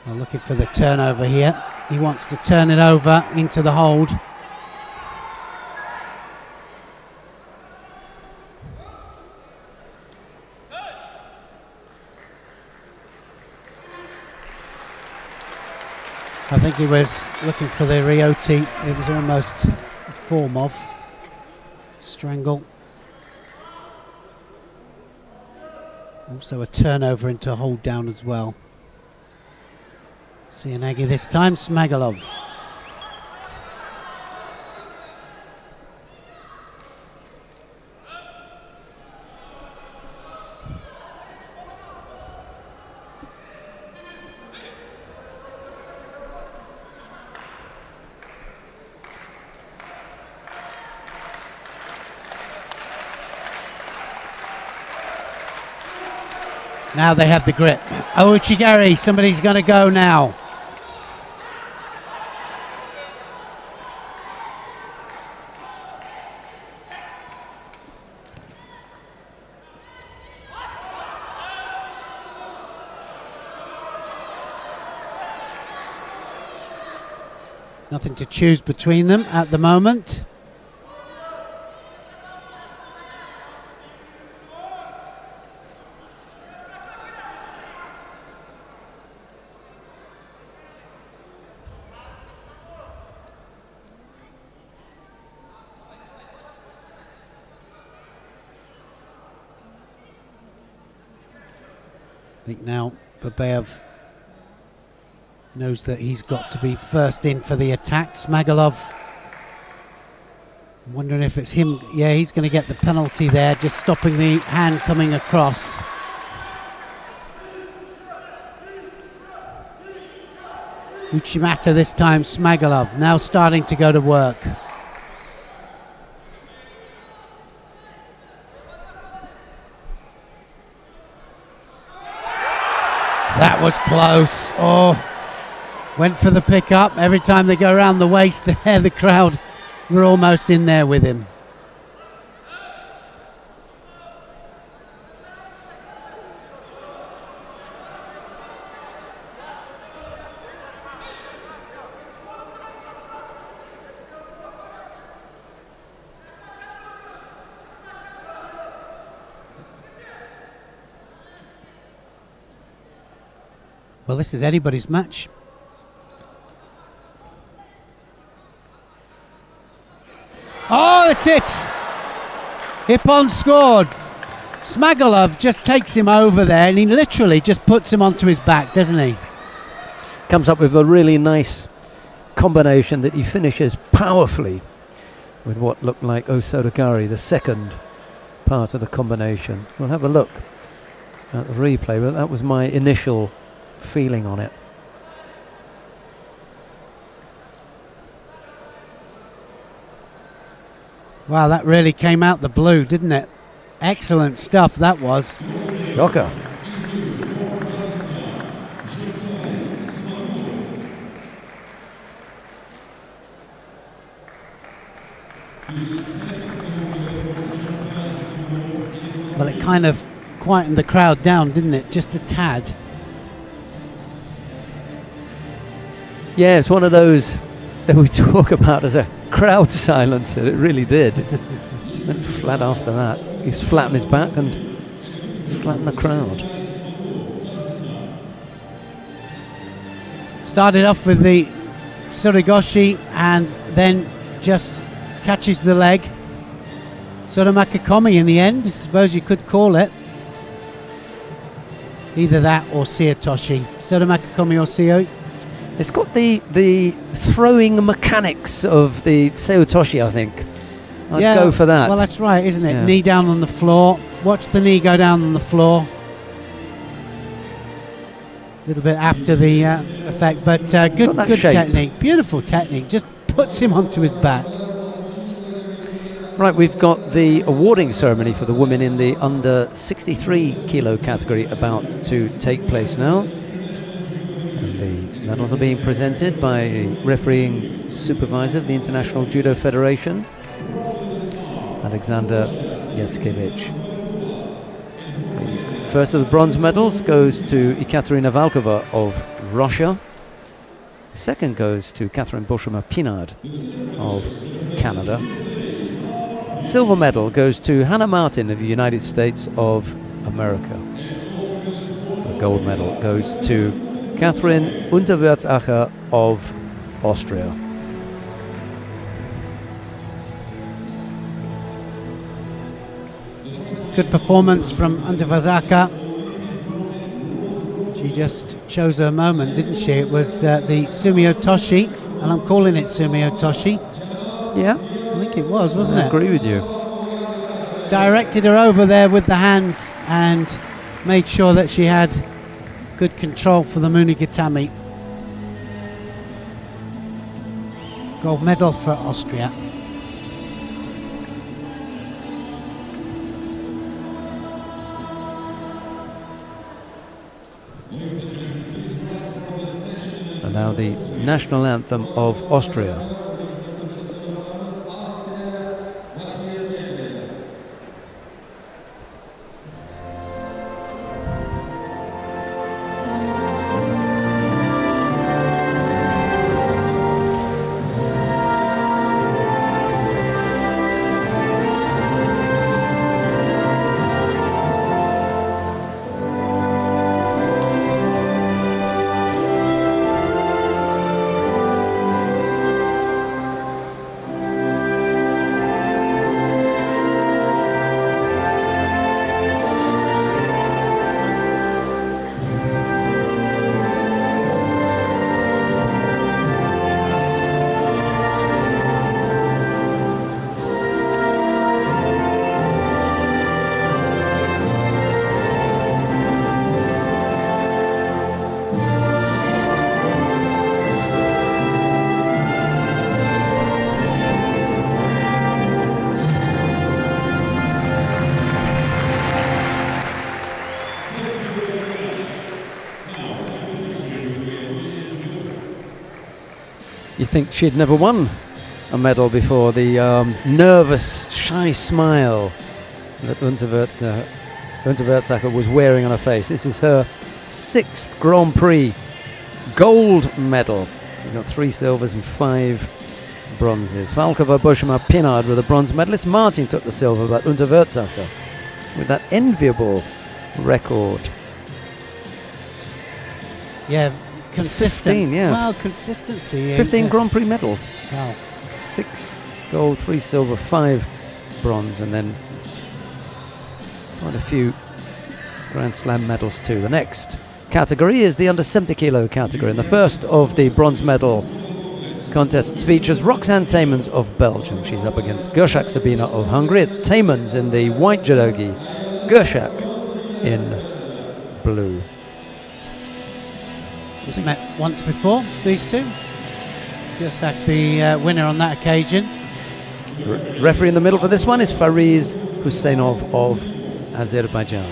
They're looking for the turnover here. He wants to turn it over into the hold. I think he was looking for the Rioti. It was almost a form of strangle. Also a turnover into hold down as well. Sianagi this time, Smagolov. Now they have the grip. Oh, Uchigari, somebody's going to go now. Nothing to choose between them at the moment. I think now Babayev knows that he's got to be first in for the attack. Smagolov I'm wondering if it's him. Yeah, he's going to get the penalty there, just stopping the hand coming across. Uchimata this time, Smagolov now starting to go to work. That was close. Oh, went for the pick-up. Every time they go around the waist there, the crowd were almost in there with him. Well, this is anybody's match. Oh, that's it! Hippon scored. Smagolov just takes him over there and he literally just puts him onto his back, doesn't he? Comes up with a really nice combination that he finishes powerfully with what looked like Osodogari, the second part of the combination. We'll have a look at the replay, but that was my initial feeling on it. Wow, that really came out the blue, didn't it? Excellent stuff that was. Shocker. Well, it kind of quietened the crowd down, didn't it? Just a tad. Yeah, it's one of those that we talk about as a crowd silencer. It really did. It went flat after that. He's flat on his back and flattened the crowd. Started off with the Surigoshi and then just catches the leg. Sotomakikomi in the end, I suppose you could call it. Either that or Seotoshi. Sotomakikomi or Seo. It's got the throwing mechanics of the Seotoshi, I think. I'd go for that. Well, that's right, isn't it? Yeah. Knee down on the floor. Watch the knee go down on the floor. A little bit after the effect, but good technique. Beautiful technique. Just puts him onto his back. Right, we've got the awarding ceremony for the women in the under 63 kilo category about to take place now. And the medals are being presented by a refereeing supervisor of the International Judo Federation, Alexander Yatsevich. The first of the bronze medals goes to Ekaterina Valkova of Russia. The second goes to Catherine Boshima-Pinard of Canada. Silver medal goes to Hannah Martin of the United States of America. The gold medal goes to Catherine Unterwärtsacher of Austria. Good performance from Unterwärtsacher. She just chose her moment, didn't she? It was the Sumio Toshi, and I'm calling it Sumio Toshi. Yeah. I think it was, wasn't it? I agree with you. Directed her over there with the hands and made sure that she had good control for the Munigatami. Gold medal for Austria. And now the national anthem of Austria. You think she'd never won a medal before. The nervous, shy smile that Unterwürzacher was wearing on her face. This is her 6th Grand Prix gold medal. She's got 3 silvers and 5 bronzes. Valkova, Boschema, Pinard were the bronze medalists. Martin took the silver, but Unterwürzacher with that enviable record. Yeah, consistent. 15, yeah. Well, consistency. 15 Grand Prix medals. Wow. 6 gold, 3 silver, 5 bronze, and then quite a few Grand Slam medals too. The next category is the under 70 kilo category, and the first of the bronze medal contests features Roxanne Taemans of Belgium. She's up against Gershak Sabina of Hungary. Taemans in the white judogi, Gershak in blue. Just met once before, these two. Gershak the winner on that occasion. Referee in the middle for this one is Fariz Husseinov of Azerbaijan.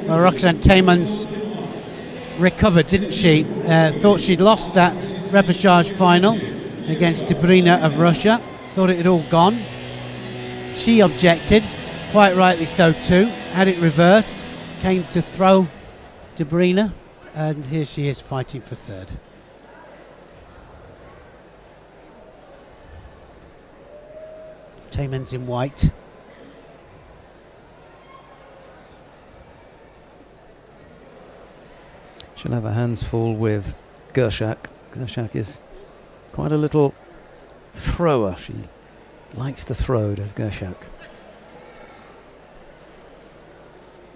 Well, Roxanne Taemans recovered, didn't she? Thought she'd lost that repechage final against Debrina of Russia. Thought it had all gone. She objected, quite rightly so too. Had it reversed, came to throw Debrina, and here she is fighting for 3rd. Taemans in white. She'll have her hands full with Gershak. Gershak is quite a little thrower. She likes to throw, does Gershak.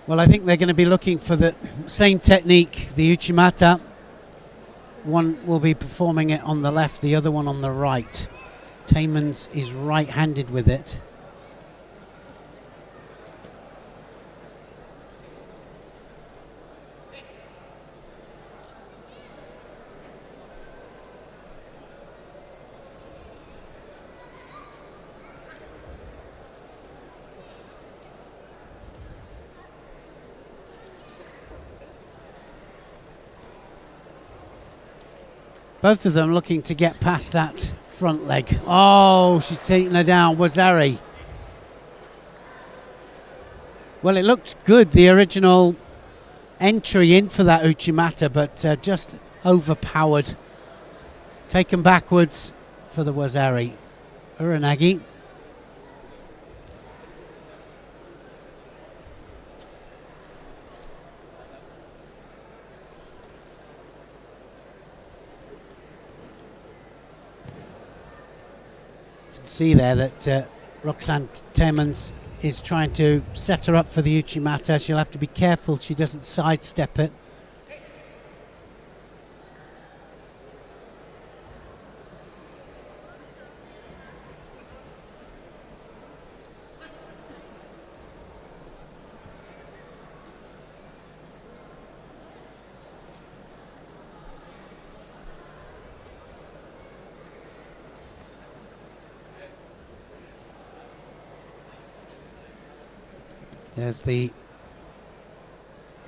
Well, I think they're going to be looking for the same technique, the Uchimata. One will be performing it on the left, the other one on the right. Taemans is right-handed with it. Both of them looking to get past that front leg. Oh, she's taking her down, Wazari. Well, it looked good, the original entry in for that Uchimata, but just overpowered. Taken backwards for the Wazari. Uranagi. See there that Roxanne Taemans is trying to set her up for the Uchimata. She'll have to be careful she doesn't sidestep it. There's the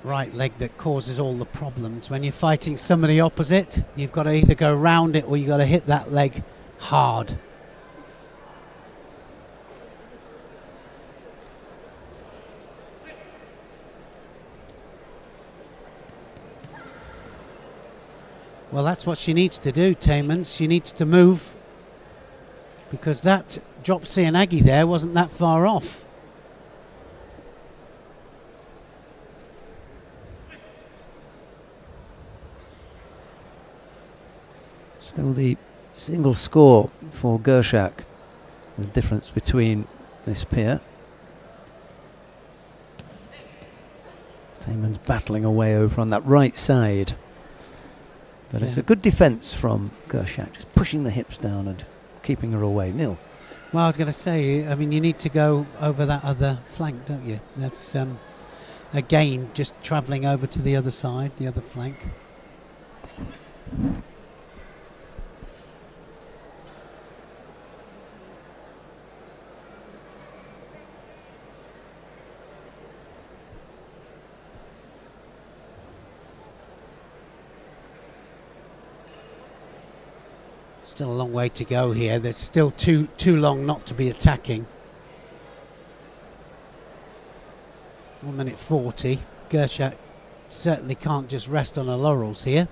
right leg that causes all the problems. When you're fighting somebody opposite, you've got to either go round it or you've got to hit that leg hard. Well, that's what she needs to do, Taemans. She needs to move, because that drop Seanagi there wasn't that far off. Still the single score for Gershak. The difference between this pair. Taeman's battling away over on that right side. But it's a good defence from Gershak, just pushing the hips down and keeping her away. Nil. Well, I was going to say, I mean, you need to go over that other flank, don't you? That's, again, just travelling over to the other side, the other flank. Still a long way to go here. There's still too long not to be attacking. 1 minute 40. Gershak certainly can't just rest on her laurels here.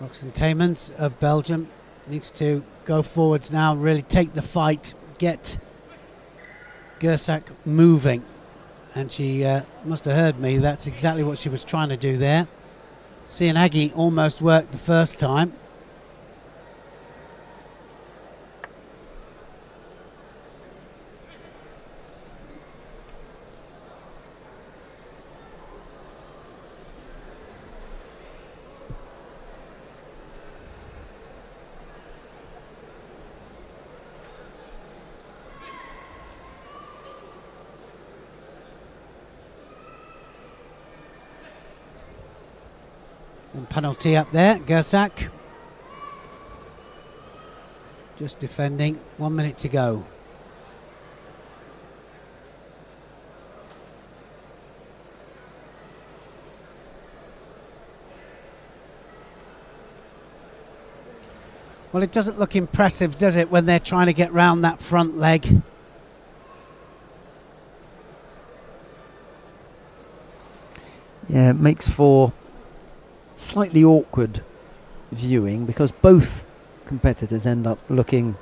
Roxanne Taymans of Belgium needs to go forwards now, really take the fight, get Gershak moving. And she must have heard me. That's exactly what she was trying to do there. Sianagi almost worked the first time. And penalty up there, Gershak. Just defending, 1 minute to go. Well, it doesn't look impressive, does it, when they're trying to get round that front leg? Yeah, it makes for slightly awkward viewing because both competitors end up looking,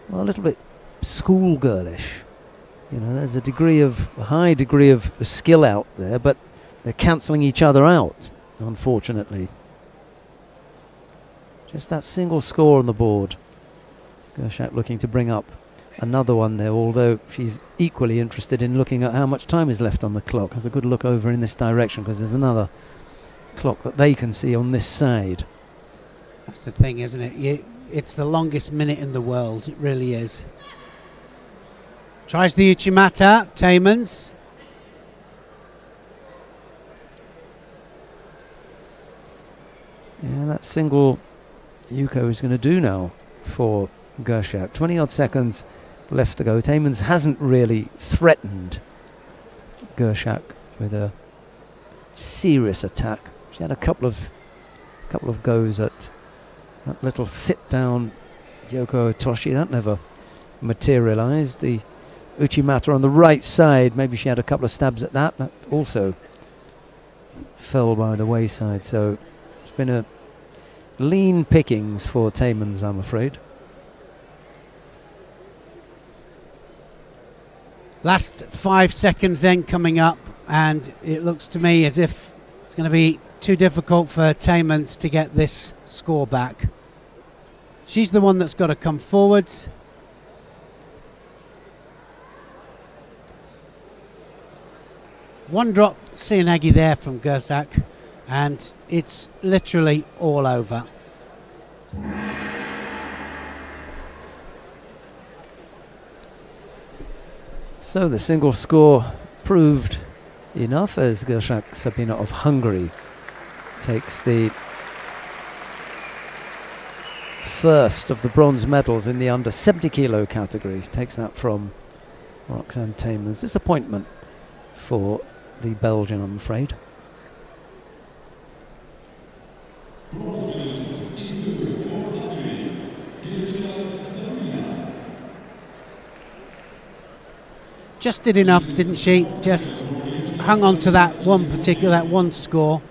well, a little bit schoolgirlish. You know, there's a high degree of skill out there, but they're cancelling each other out, unfortunately. Just that single score on the board. Gershak looking to bring up another one there, although she's equally interested in looking at how much time is left on the clock. Has a good look over in this direction because there's another clock that they can see on this side. That's the thing, isn't it? It's the longest minute in the world. It really is. Tries the Uchimata, Taymans. Yeah, that single Yuko is going to do now for Gershak. 20 odd seconds left to go. Taymans hasn't really threatened Gershak with a serious attack. She had a couple of goes at that little sit-down Yoko Otoshi. That never materialised. The Uchimata on the right side, maybe she had a couple of stabs at that. That also fell by the wayside. So it's been a lean pickings for Taymans, I'm afraid. Last 5 seconds then coming up, and it looks to me as if it's going to be too difficult for Taymans to get this score back. She's the one that's got to come forwards. One drop Sianagi there from Gershak, and it's literally all over. So the single score proved enough as Gershak Sabina of Hungary takes the first of the bronze medals in the under 70 kilo category. Takes that from Roxanne Taymans. Disappointment for the Belgian, I'm afraid. Just did enough, didn't she? Just hung on to that one score.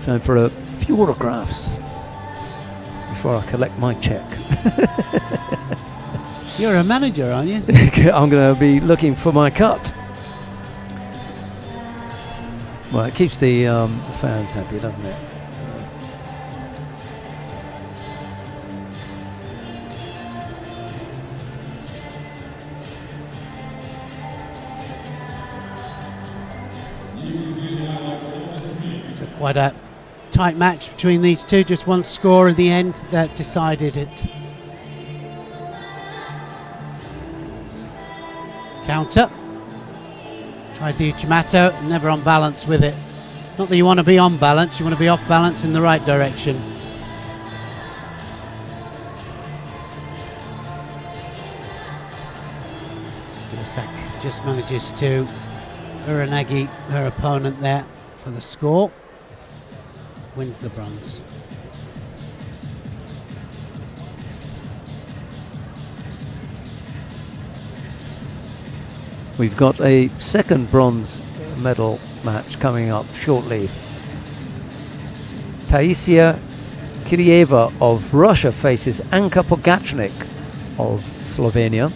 Time for a few autographs before I collect my check. You're a manager, aren't you? I'm going to be looking for my cut. Well, it keeps the fans happy, doesn't it? So quite a tight match between these two. Just one score in the end that decided it. Counter. Tried the Uchamato, never on balance with it. Not that you want to be on balance, you want to be off balance in the right direction. Urasak just manages to Uranagi, her opponent there, for the score. Wins the bronze. We've got a second bronze medal match coming up shortly. Taisia Kirieva of Russia faces Anka Pogacnik of Slovenia.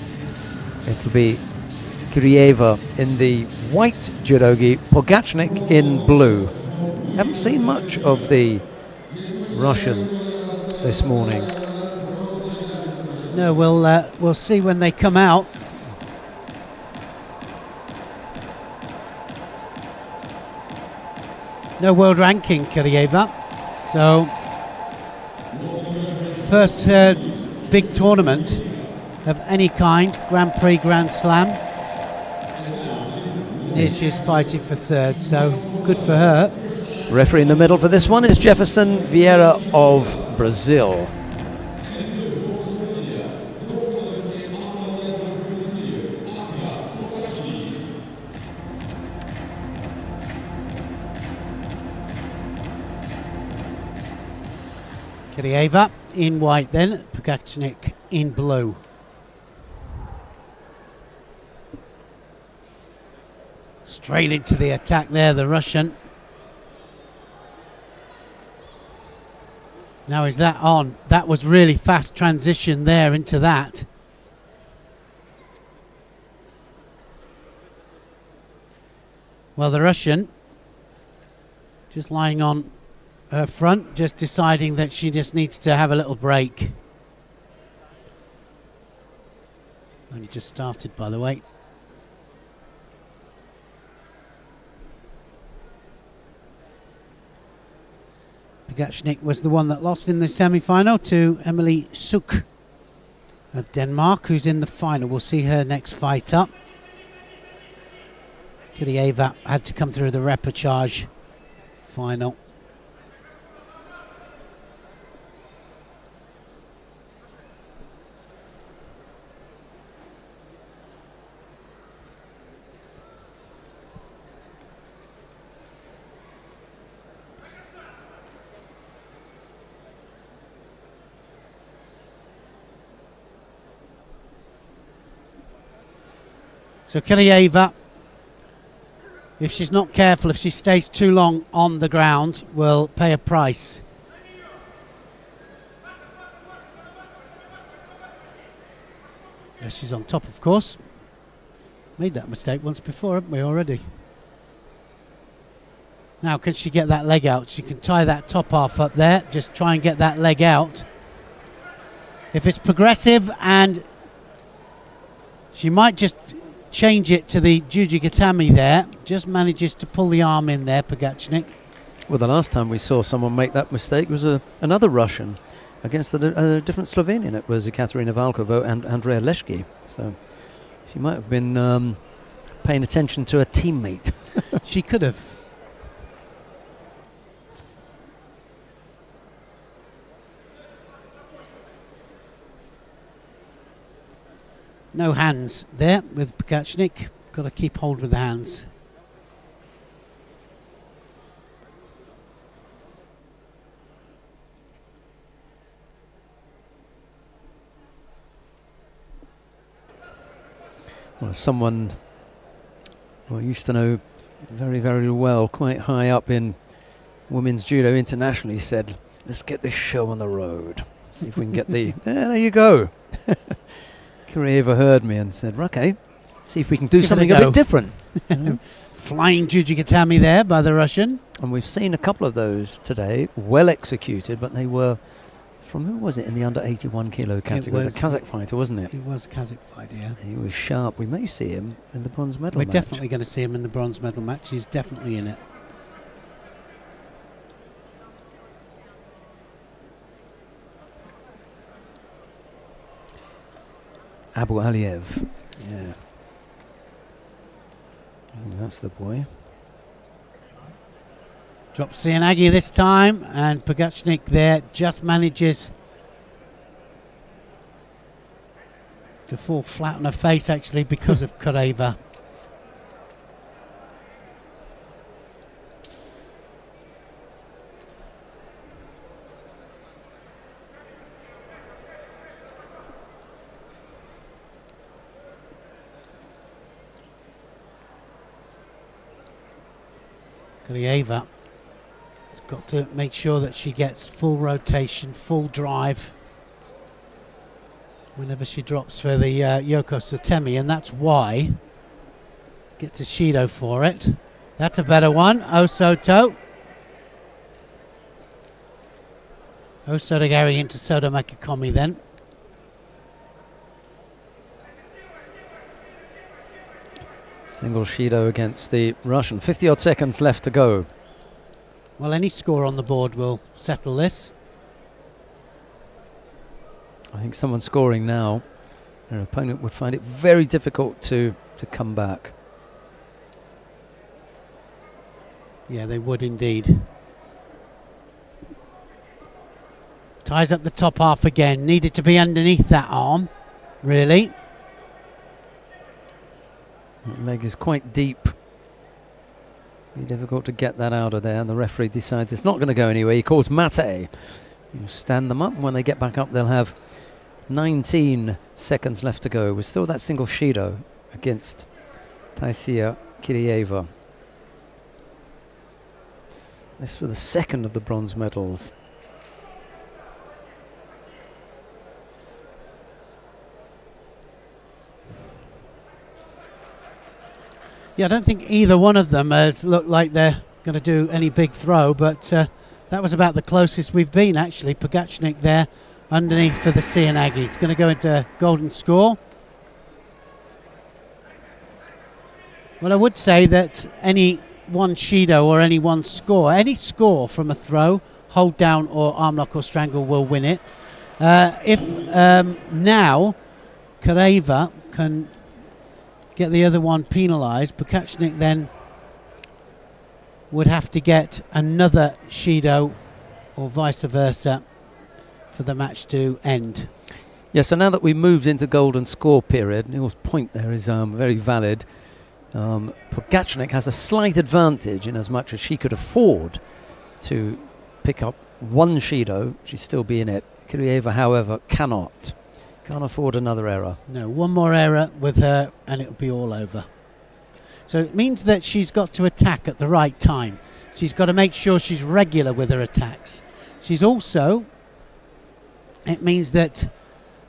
It will be Kirieva in the white judogi, Pogacnik in blue. Haven't seen much of the Russian this morning. No, we'll see when they come out. No world ranking, Kirieva. So, first big tournament of any kind, Grand Prix, Grand Slam. Here she is fighting for third, so good for her. Referee in the middle for this one is Jefferson Vieira of Brazil. Kirieva in white then, Pogacnik in blue. Straight into the attack there, the Russian. Now is that on? That was really fast transition there into that. Well, the Russian just lying on her front, just deciding that she just needs to have a little break. Only just started, by the way. Pogacnik was the one that lost in the semi-final to Emily Suk of Denmark, who's in the final. We'll see her next fight up. Kirieva had to come through the repechage final. So Kirieva, if she's not careful, if she stays too long on the ground, will pay a price. There she's on top, of course. Made that mistake once before, haven't we, already? Now, can she get that leg out? She can tie that top half up there. Just try and get that leg out. If it's progressive, and she might just change it to the Jujigatami there. Just manages to pull the arm in there, Pogacnik. Well, the last time we saw someone make that mistake was another Russian against a different Slovenian. It was Ekaterina Valkova and Andrea Leshki. So she might have been paying attention to a teammate. She could have. No hands there with Pogacnik. Got to keep hold with the hands. Well, someone I used to know very, very well, quite high up in women's judo internationally, said, "Let's get this show on the road. See if we can get the..." There you go. Kirieva heard me and said, "Okay, see if we can do something a bit different." Flying Jujigatami there by the Russian. And we've seen a couple of those today, well executed, but they were from, who was it in the under 81 kilo category? The Kazakh fighter, wasn't it? It was a Kazakh fighter, yeah. He was sharp. We may see him in the bronze medal match. We're definitely going to see him in the bronze medal match. He's definitely in it. Abu Aliyev. Yeah. I think that's the boy. Drops Sianagi this time, and Pogachnik there just manages to fall flat on her face, actually, because of Kureva. Kureva has got to make sure that she gets full rotation, full drive whenever she drops for the Yoko Sotemi, and that's why gets a Shido for it. That's a better one. Osoto. Osoto going into Soto Makikomi then. Single Shido against the Russian. 50 odd seconds left to go. Well, any score on the board will settle this. I think someone scoring now, their opponent would find it very difficult to come back. Yeah, they would indeed. Ties up the top half again. Needed to be underneath that arm, really. That leg is quite deep. Be difficult to get that out of there, and the referee decides it's not going to go anywhere. He calls mate. You stand them up, and when they get back up, they'll have 19 seconds left to go. With still that single Shido against Taisia Kirieva. This for the second of the bronze medals. Yeah, I don't think either one of them has looked like they're going to do any big throw, but that was about the closest we've been, actually. Pogachnik there underneath for the Sianagi. It's going to go into golden score. Well, I would say that any one Shido or any one score, any score from a throw, hold down or arm lock or strangle will win it. If now Kureva can get the other one penalised, Pogachnik then would have to get another Shido or vice versa for the match to end. Yeah, so now that we moved into golden score period, Neil's point there is very valid. Pogachnik has a slight advantage in as much as she could afford to pick up one Shido, she'd still be in it. Kirieva, however, cannot. Can't afford another error. No, one more error with her and it'll be all over. So it means that she's got to attack at the right time. She's got to make sure she's regular with her attacks. She's also, it means that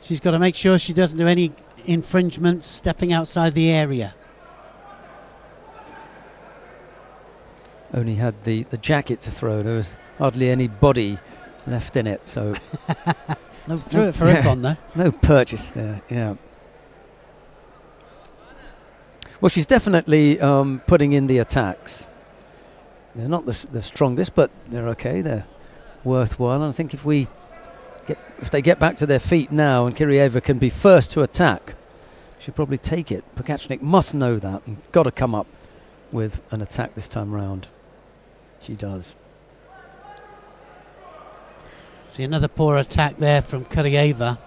she's got to make sure she doesn't do any infringements stepping outside the area. Only had the jacket to throw. There was hardly any body left in it, so Threw it for Ippon though. No purchase there, yeah. Well, she's definitely putting in the attacks. They're not the strongest, but they're okay. They're worthwhile. And I think if they get back to their feet now and Kirieva can be first to attack, she'll probably take it. Pogachnik must know that and got to come up with an attack this time round. She does. See another poor attack there from Kirieva.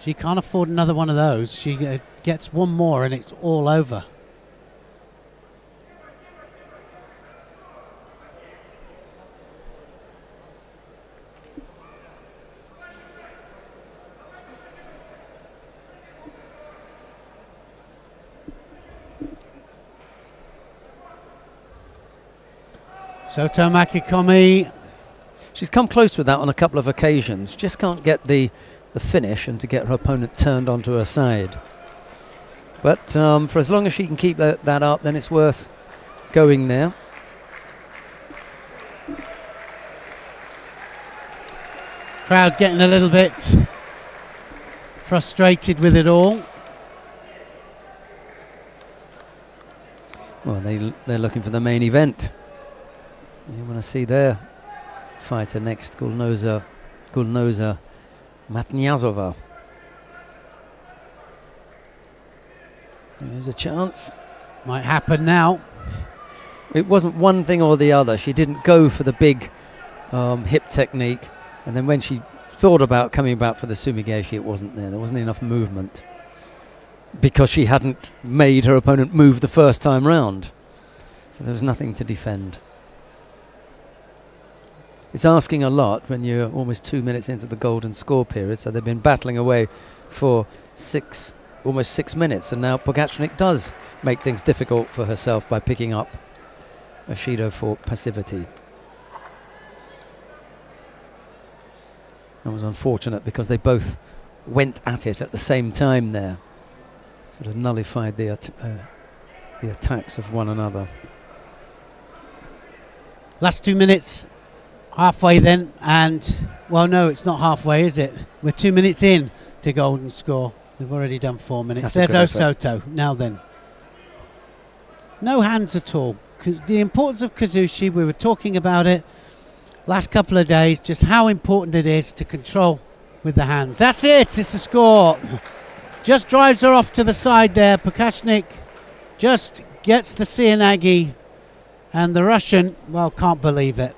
She can't afford another one of those. She gets one more and it's all over. Soto Makikomi. She's come close with that on a couple of occasions. Just can't get the finish and to get her opponent turned onto her side. But for as long as she can keep that up, then it's worth going there. Crowd getting a little bit frustrated with it all. Well, they're looking for the main event. You want to see their fighter next, Gulnoza Matnyazova. There's a chance. Might happen now. It wasn't one thing or the other. She didn't go for the big hip technique, and then when she thought about coming back for the sumigaeshi, it wasn't there. There wasn't enough movement because she hadn't made her opponent move the first time round. So there was nothing to defend. It's asking a lot when you're almost 2 minutes into the golden score period, so they've been battling away for almost 6 minutes, and now Pogačnik does make things difficult for herself by picking up a Shido for passivity. That was unfortunate because they both went at it at the same time there. Sort of nullified the attacks of one another. Last 2 minutes, halfway then, and, well, no, it's not halfway, is it? We're 2 minutes in to golden score. We've already done 4 minutes. There's Osoto. Now then. No hands at all. The importance of Kazushi, we were talking about it last couple of days, just how important it is to control with the hands. That's it. It's a score. Just drives her off to the side there. Pogačnik just gets the Seoinage, and the Russian, well, can't believe it.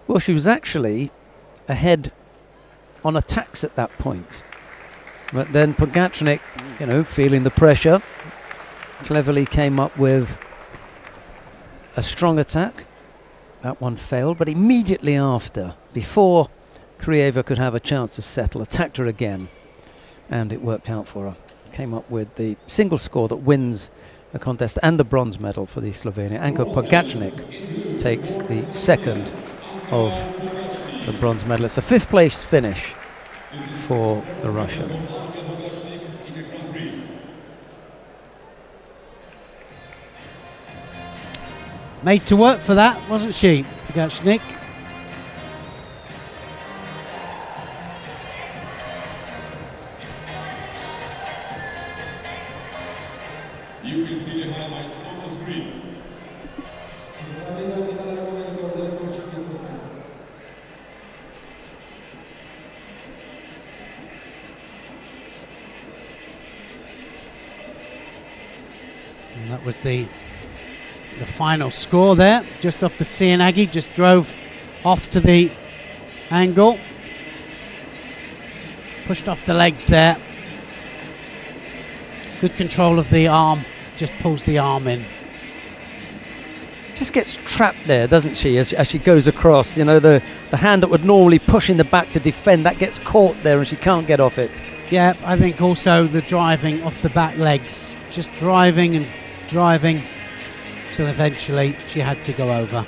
Well, she was actually ahead on attacks at that point. But then Pogačnik, you know, feeling the pressure, cleverly came up with a strong attack. That one failed, but immediately after, before Kryeva could have a chance to settle, attacked her again, and it worked out for her. Came up with the single score that wins the contest and the bronze medal for the Slovenia. Anko Pogačnik takes the second of the bronze medal. It's a 5th place finish for the Russian. Made to work for that, wasn't she, Pogačnik? You can see the highlights on the screen. And that was the final score there, just off the Seoinage, just drove off to the angle. Pushed off the legs there. Good control of the arm, just pulls the arm in. Just gets trapped there, doesn't she, as she goes across. You know, the hand that would normally push in the back to defend, that gets caught there and she can't get off it. Yeah, I think also the driving off the back legs, just driving and driving till eventually she had to go over.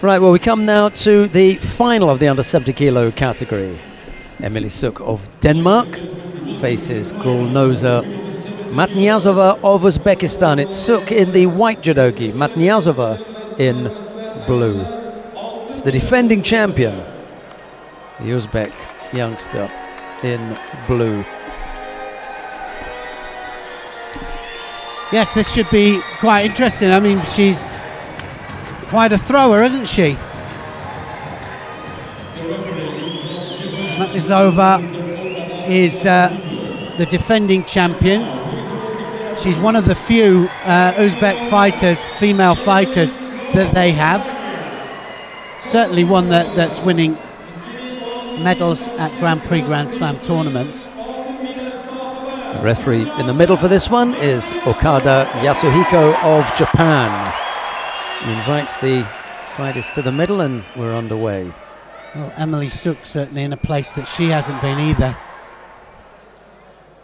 Right, well, we come now to the final of the under 70 kilo category. Emily Suk of Denmark faces Gulnoza Matniazova of Uzbekistan. It's Suk in the white judogi, Matniazova in blue. It's the defending champion, the Uzbek youngster in blue. Yes, this should be quite interesting. I mean, she's quite a thrower, isn't she? Matniazova is the defending champion. She's one of the few Uzbek fighters, female fighters, that they have. Certainly one that's winning medals at Grand Prix Grand Slam tournaments. The referee in the middle for this one is Okada Yasuhiko of Japan. He invites the fighters to the middle and we're underway. Well, Emily Suk certainly in a place that she hasn't been either.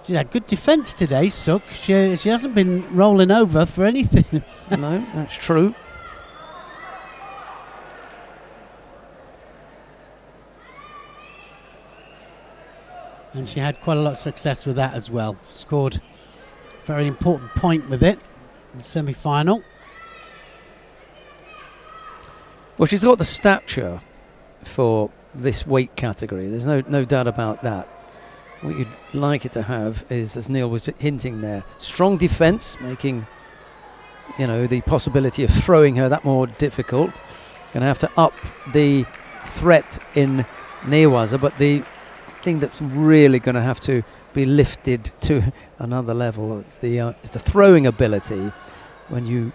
She's had good defence today, Suk. She hasn't been rolling over for anything. No, that's true. And she had quite a lot of success with that as well. Scored a very important point with it in the semi-final. Well, she's got the stature for this weight category. There's no doubt about that. What you'd like it to have is, as Neil was hinting there, strong defence, making, you know, the possibility of throwing her that more difficult. Going to have to up the threat in Newaza, but the thing that's really going to have to be lifted to another level. It's the throwing ability when you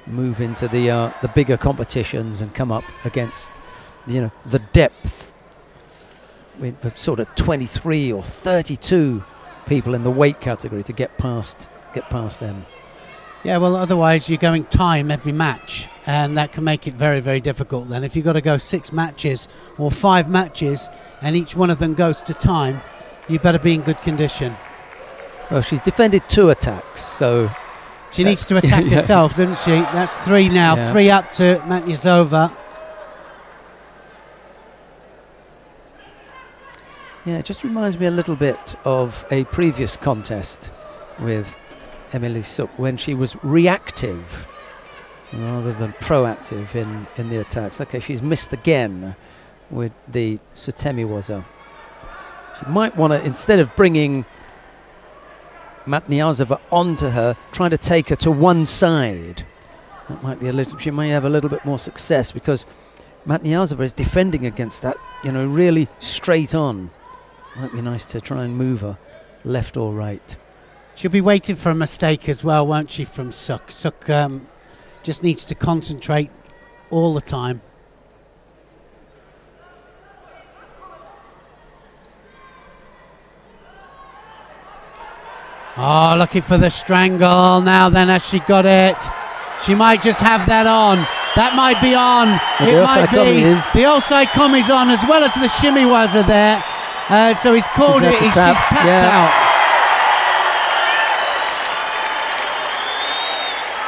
move into the bigger competitions and come up against, you know, the depth with sort of 23 or 32 people in the weight category to get past them. Yeah, well, otherwise you're going time every match, and that can make it very, very difficult. Then if you've got to go 6 matches or 5 matches and each one of them goes to time, you better be in good condition. Well, she's defended 2 attacks, so she needs to attack herself, doesn't she? That's 3 now. Yeah. 3 up to Matniuzova. Yeah, it just reminds me a little bit of a previous contest with Emily Suk when she was reactive rather than proactive in the attacks. Okay, she's missed again with the Sutemiwaza. She might want to, instead of bringing Matniuzova onto her, try to take her to one side. That might be a little. She may have a little bit more success because Matniuzova is defending against that, you know, really straight on. Might be nice to try and move her left or right. She'll be waiting for a mistake as well, won't she, from Suk? Suk just needs to concentrate all the time. Oh, looking for the strangle now then. Has she got it? She might just have that on. That might be on. It might be. The Osai is on, as well as the Shimiwaza there. So he's called it. She's tapped out.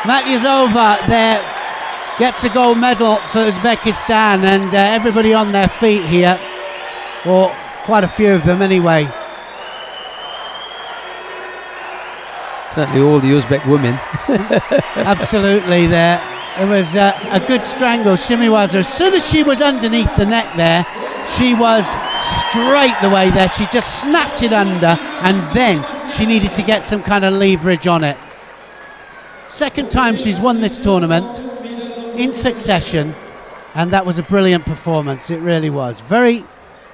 Matniuzova there gets a gold medal for Uzbekistan, and everybody on their feet here, or quite a few of them anyway. Certainly all the Uzbek women. Absolutely there. It was a good strangle. Shimiwaza, as soon as she was underneath the neck there, she was straight the way there. She just snapped it under, and then she needed to get some kind of leverage on it. Second time she's won this tournament in succession, and that was a brilliant performance. It really was. Very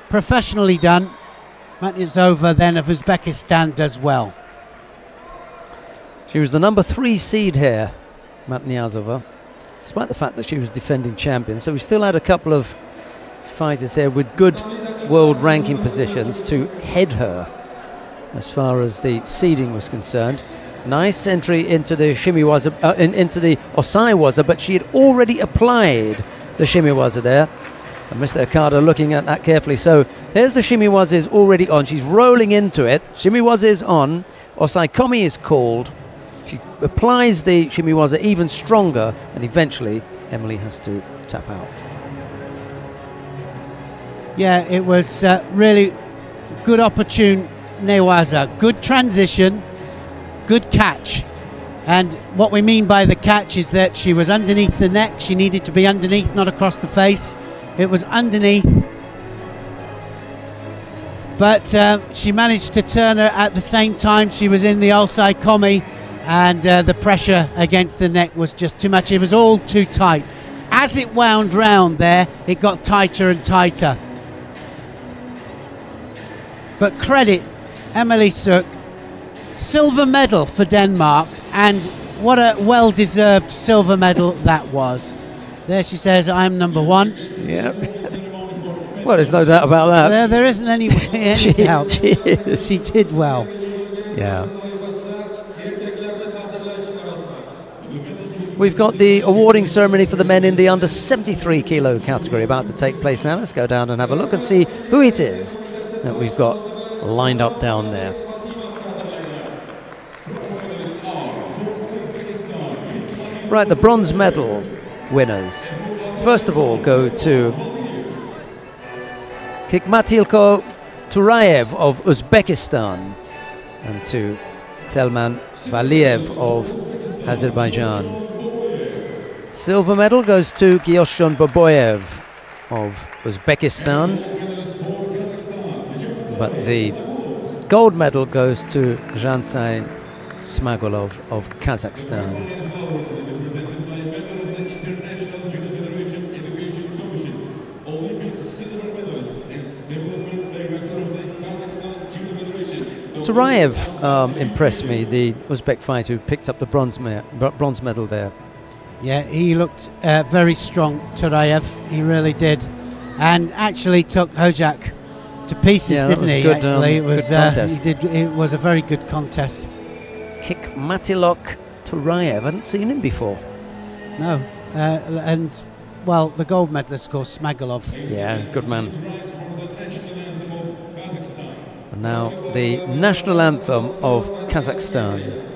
professionally done. Matniuzova then of Uzbekistan does well. She was the number 3 seed here, Matniuzova, despite the fact that she was defending champion. So we still had a couple of fighters here with good world ranking positions to head her as far as the seeding was concerned. Nice entry into the Shimiwaza, into the Osaiwaza, but she had already applied the Shimiwaza there. And Mr. Okada looking at that carefully. So here's the Shimiwaza is already on. She's rolling into it. Shimiwaza is on. Osaikomi is called. She applies the Shimiwaza even stronger, and eventually Emily has to tap out. Yeah, it was really good opportune newaza. Good transition. Good catch, and what we mean by the catch is that she was underneath the neck. She needed to be underneath, not across the face. It was underneath, but she managed to turn her at the same time. She was in the Osai Komi, and the pressure against the neck was just too much. It was all too tight. As it wound round there, it got tighter and tighter. But credit Emily Suk. Silver medal for Denmark, and what a well-deserved silver medal that was. There she says, I'm number 1. Yep. Well, there's no doubt about that. There isn't any doubt. She did well. Yeah. We've got the awarding ceremony for the men in the under 73 kilo category about to take place now. Let's go down and have a look and see who it is that we've got lined up down there. Right, the bronze medal winners. First of all, go to Hikmatilko Turayev of Uzbekistan and to Telman Valiev of Azerbaijan. Silver medal goes to Gyoshon Baboyev of Uzbekistan, but the gold medal goes to Zhansai Smagolov of Kazakhstan. Turayev impressed me, the Uzbek fighter who picked up the bronze medal there. Yeah, he looked very strong, Turayev. He really did, and actually took Hojak to pieces, didn't he? Good, actually, it was good contest. It was a very good contest. Hikmatilok Turayev. I hadn't seen him before. No, and well, the gold medalist, of course, Smagolov. Yeah, good man. And now the national anthem of Kazakhstan.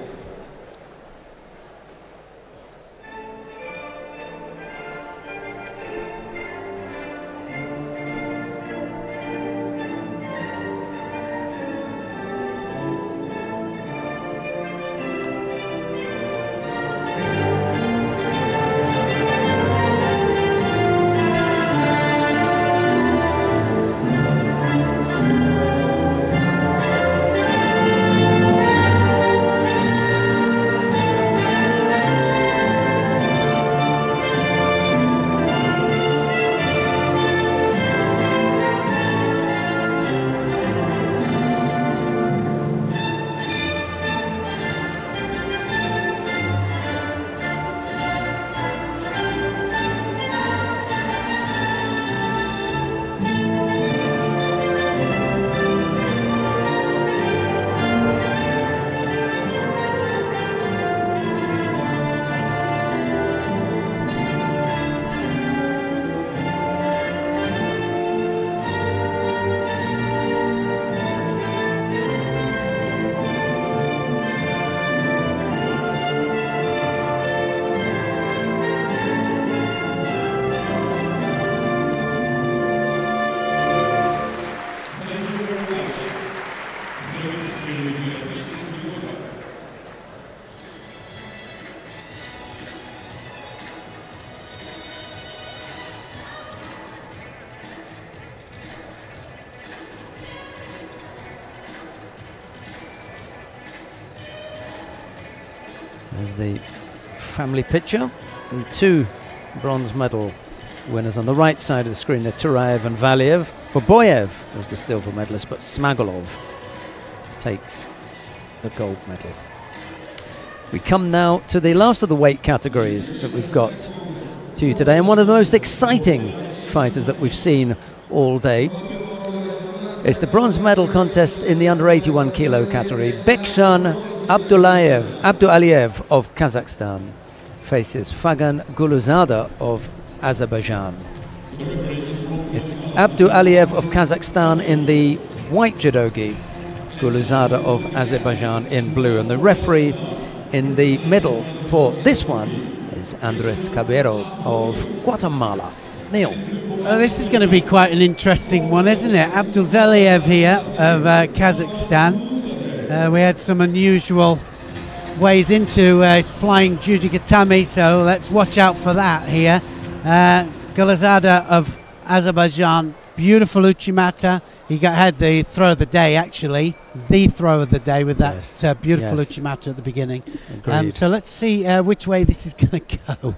There's the family picture. The two bronze medal winners on the right side of the screen are Turayev and Valiev. Boboyev was the silver medalist, but Smagolov takes the gold medal. We come now to the last of the weight categories that we've got to you today, and one of the most exciting fighters that we've seen all day. It's the bronze medal contest in the under 81 kilo category. Beksan Abdualiyev of Kazakhstan faces Fagan Guluzada of Azerbaijan. It's Abdualiyev of Kazakhstan in the white judogi, Guluzada of Azerbaijan in blue, and the referee in the middle for this one is Andres Cabero of Guatemala. Neil. This is going to be quite an interesting one, isn't it? Abdualiyev here of Kazakhstan. We had some unusual ways into flying Jujigatami, so let's watch out for that here. Guluzada of Azerbaijan, beautiful Uchimata. He had the throw of the day, actually, the throw of the day with that beautiful Uchimata at the beginning. So let's see which way this is going to go.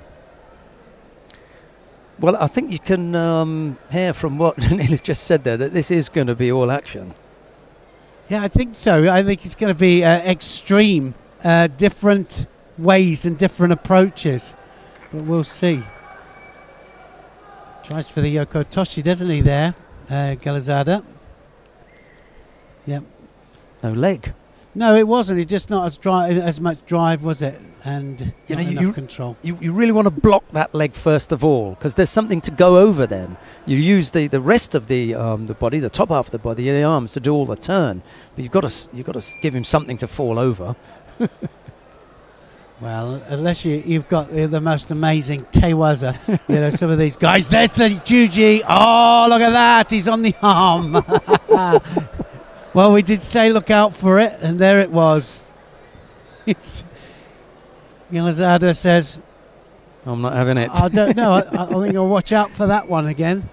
Well, I think you can hear from what Neil has just said there that this is going to be all action. Yeah, I think so. I think it's going to be extreme, different ways and different approaches. But we'll see. Tries for the Yoko Toshi, doesn't he, there, Guluzada? Yep. No leg. No, it wasn't. It just not as much drive, was it? And you not know, enough control. You really want to block that leg first of all, because there's something to go over then. You use the rest of the body, the top half of the body, the arms to do all the turn. But you've got to give him something to fall over. Well, unless you've got the most amazing Tewaza, you know, some of these guys. There's the Juji. Oh, look at that. He's on the arm. Well, we did say look out for it, and there it was. Guluzada says, I'm not having it. I don't know. I think I'll watch out for that one again.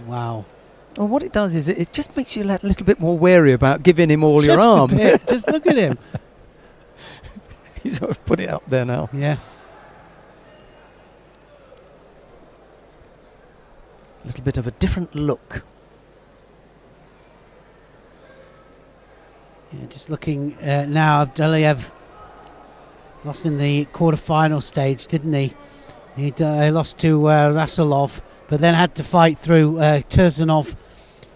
Wow. Well, what it does is it just makes you a little bit more wary about giving him all Just your arm. Just look at him. He's sort of put it up there now. Yeah. A little bit of a different look. Yeah, just looking now, Abduliev lost in the quarter-final stage, didn't he? He lost to Rasulov, but then had to fight through Turzanov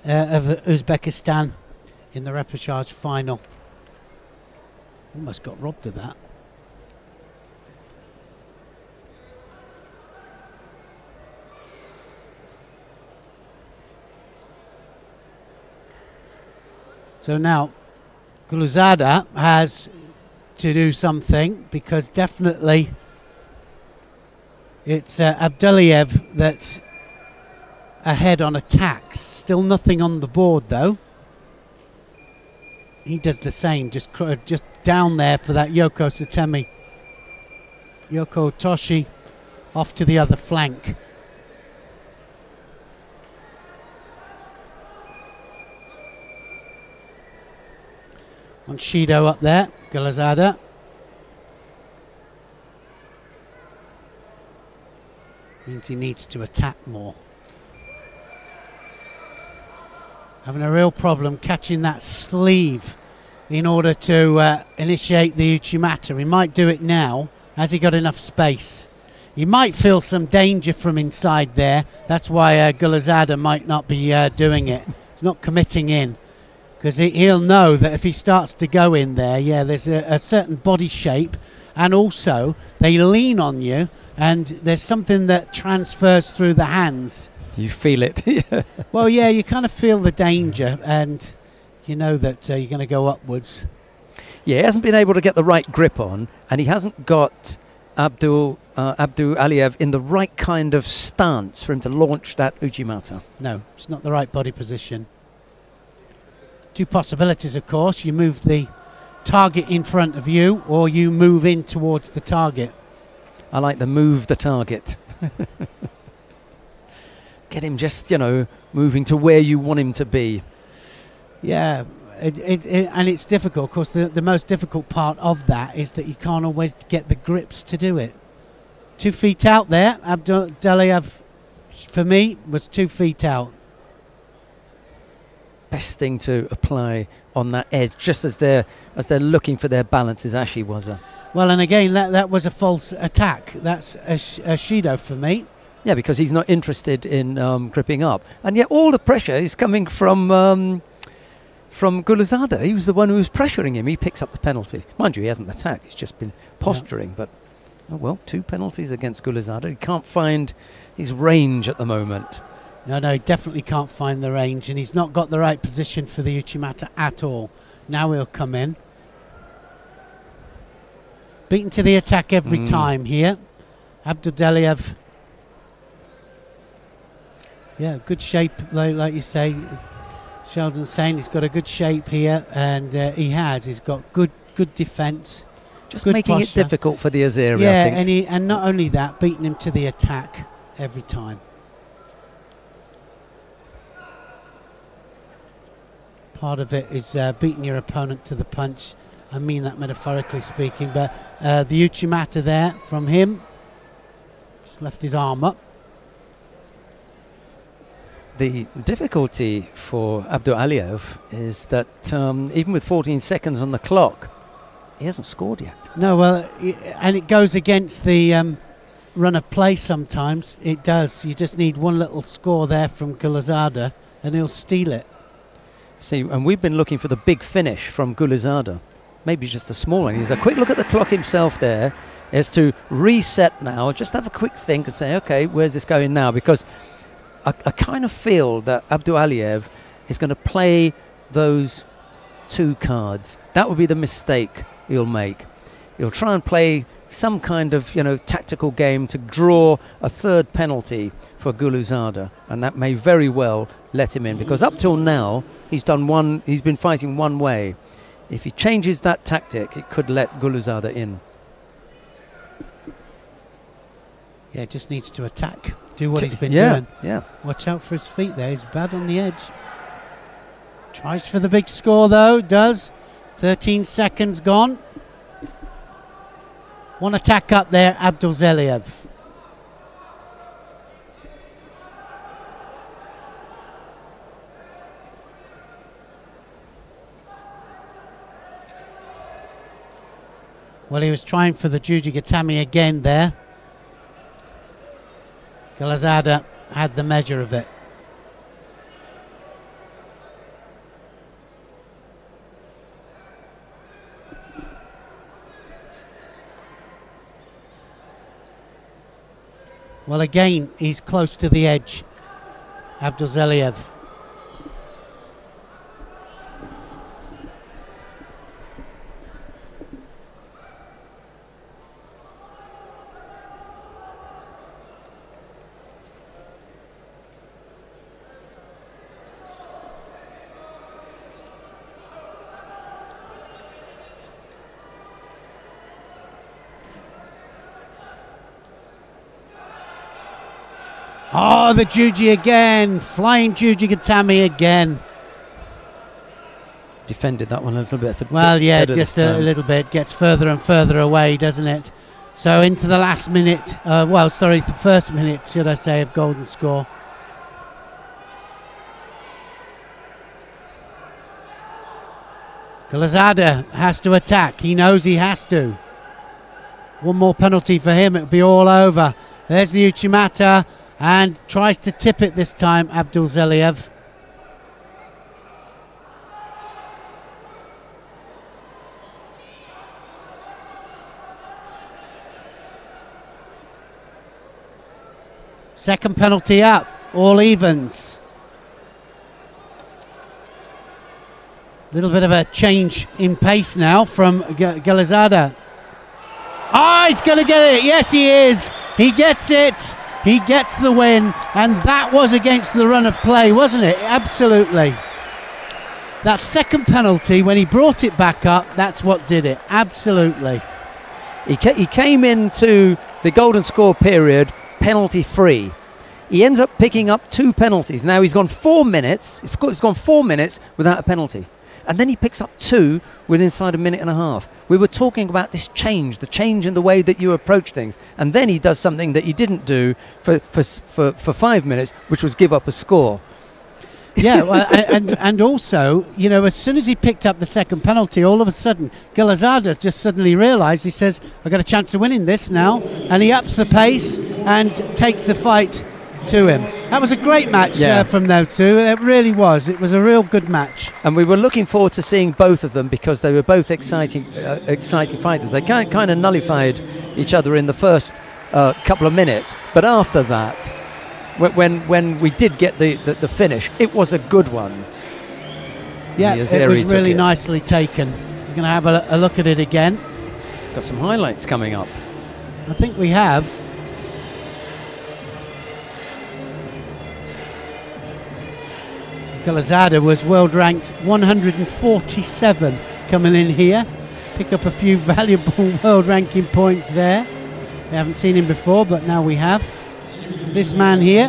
of Uzbekistan in the repechage final. Almost got robbed of that. So now Gulizada has to do something, because definitely it's Abduliev that's ahead on attacks. Still nothing on the board though. He does the same, just down there for that Yoko Satemi. Yoko Toshi off to the other flank. On Shido up there, Gulizada. Means he needs to attack more. Having a real problem catching that sleeve in order to initiate the Uchimata. He might do it now. Has he got enough space? He might feel some danger from inside there. That's why Gulizada might not be doing it. He's not committing in. Because he'll know that if he starts to go in there, yeah, there's a certain body shape, and also they lean on you, and there's something that transfers through the hands. You feel it. Well, yeah, you kind of feel the danger, and you know that you're going to go upwards. Yeah, he hasn't been able to get the right grip on, and he hasn't got Abduliev in the right kind of stance for him to launch that Uchimata. No, it's not the right body position. Two possibilities, of course. You move the target in front of you, or you move in towards the target. I like the move the target. Get him just, you know, moving to where you want him to be. Yeah, and it's difficult. Of course, the most difficult part of that is that you can't always get the grips to do it. 2 feet out there. Abduliev, for me, was 2 feet out. Best thing to apply on that edge, just as they're looking for their balance, is Ashiwaza. Well, and again, that was a false attack. That's a Shido for me. Yeah, because he's not interested in gripping up, and yet all the pressure is coming from Gulizada. He was the one who was pressuring him. He picks up the penalty. Mind you, he hasn't attacked. He's just been posturing. Yeah. But oh well, 2 penalties against Gulizada. He can't find his range at the moment. No, he definitely can't find the range, and he's not got the right position for the Uchimata at all. Now he'll come in. Beaten to the attack every time here. Abduliev. Yeah, good shape, like you say. Sheldon's saying he's got a good shape here, and he has. He's got good defence. Just making it difficult for the Azeri, yeah, I think. and not only that, beating him to the attack every time. Part of it is beating your opponent to the punch. I mean that metaphorically speaking, but the Uchimata there from him, just left his arm up. The difficulty for Abduliev is that even with 14 seconds on the clock, he hasn't scored yet. No, well, and it goes against the run of play sometimes. It does. You just need one little score there from Gulizada, and he'll steal it. See, and we've been looking for the big finish from Gulizada. Maybe just a small one. He's a quick look at the clock himself there. Is to reset now, just have a quick think and say, okay, where's this going now? Because I kind of feel that Abduliev is going to play those 2 cards. That would be the mistake he'll make. He'll try and play some kind of, you know, tactical game to draw a 3rd penalty for Gulizada, and that may very well let him in, because up till now he's been fighting one way. If he changes that tactic, it could let Gulizada in. Yeah, just needs to attack. Do what he's been doing. Yeah. Watch out for his feet there. He's bad on the edge. Tries for the big score though. Does. 13 seconds gone. One attack up there, Abduliev. Well, he was trying for the Juji Gatame again there. Galazada had the measure of it. Well, again, he's close to the edge, Abdulzaliev. Oh, the Juji again. Flying Juji Gatame again. Defended that one a little bit. Well, yeah, just a little bit. Gets further and further away, doesn't it? So into the last minute, the first minute, should I say, of golden score. Galazada has to attack. He knows he has to. One more penalty for him. It'll be all over. There's the Uchimata. And tries to tip it this time, Abdulzaliev. Second penalty up, all evens. Little bit of a change in pace now from Galazada. Ah, he's going to get it. Yes, he is. He gets it. He gets the win, and that was against the run of play, wasn't it? Absolutely. That second penalty, when he brought it back up, that's what did it. Absolutely. He came into the golden score period penalty free. He ends up picking up 2 penalties. Now he's gone 4 minutes. He's gone 4 minutes without a penalty. And then he picks up 2 within inside a minute and a half. We were talking about this change, the change in the way that you approach things. And then he does something that he didn't do for 5 minutes, which was give up a score. Yeah, well, and also, you know, as soon as he picked up the second penalty, all of a sudden, Galazada just suddenly realised, he says, I've got a chance of winning this now. And he ups the pace and takes the fight to him. That was a great match from those two. It really was. It was a real good match. And we were looking forward to seeing both of them because they were both exciting fighters. They kind of nullified each other in the first couple of minutes. But after that, when we did get the finish, it was a good one. Yeah, it was really nicely taken. We're going to have a look at it again. Got some highlights coming up. I think we have. Galazada was world ranked 147 coming in here. Pick up a few valuable world ranking points there. We haven't seen him before, but now we have. This man here,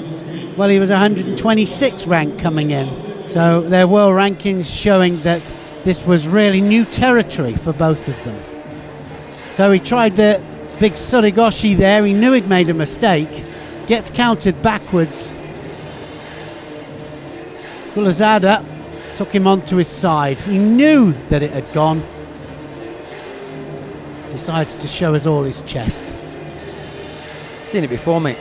well, he was 126 ranked coming in. So their world rankings showing that this was really new territory for both of them. So he tried the big Surigoshi there. He knew he'd made a mistake. Gets countered backwards. Galazada took him onto his side. He knew that it had gone. Decides to show us all his chest. Seen it before, mate.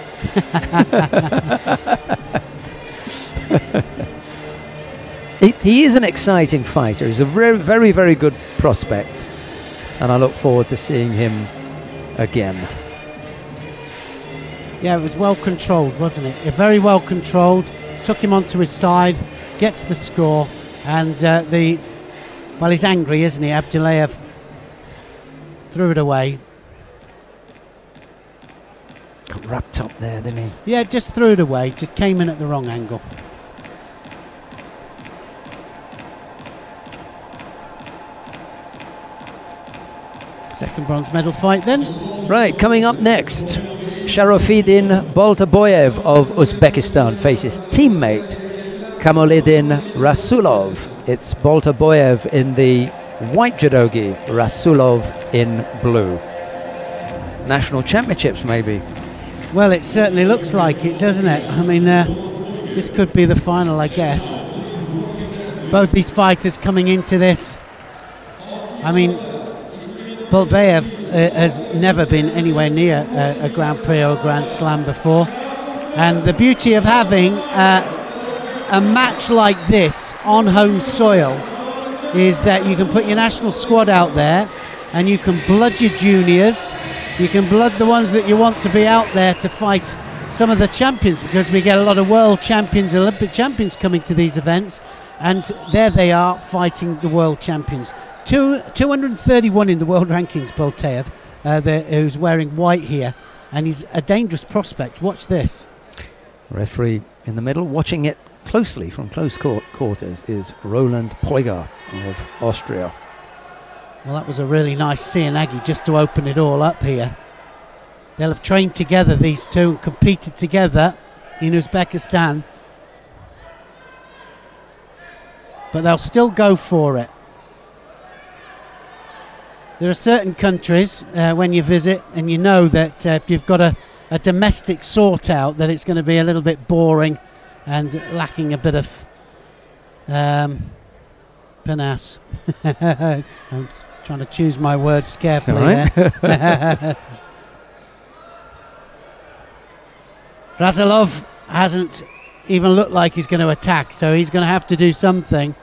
He is an exciting fighter. He's a very, very, very good prospect. And I look forward to seeing him again. Yeah, it was well controlled, wasn't it? Very well controlled. Took him onto his side. Gets the score, and well, he's angry, isn't he? Abdulzaliev threw it away. Got wrapped up there, didn't he? Yeah, just threw it away. Just came in at the wrong angle. Second bronze medal fight then. Right, coming up next, Sharafidin Boltaboyev of Uzbekistan faces teammate Kamolidin Rasulov. It's Boltaboyev in the white judogi, Rasulov in blue. National championships, maybe. Well, it certainly looks like it, doesn't it? I mean, this could be the final, I guess. Both these fighters coming into this. I mean, Boltaboyev has never been anywhere near a Grand Prix or a Grand Slam before. And the beauty of having a match like this on home soil is that you can put your national squad out there and you can blood your juniors, you can blood the ones that you want to be out there to fight some of the champions, because we get a lot of world champions, Olympic champions coming to these events, and there they are fighting the world champions. 231 in the world rankings, Boltaev, who's wearing white here, and he's a dangerous prospect. Watch this. Referee in the middle, watching it closely from close quarters, is Roland Poigar of Austria. Well, that was a really nice Sianagi just to open it all up here. They'll have trained together, these two, and competed together in Uzbekistan. But they'll still go for it. There are certain countries when you visit and you know that if you've got a domestic sort out, that it's going to be a little bit boring and lacking a bit of panache. I'm trying to choose my words carefully there. Razalov hasn't even looked like he's going to attack, so he's going to have to do something.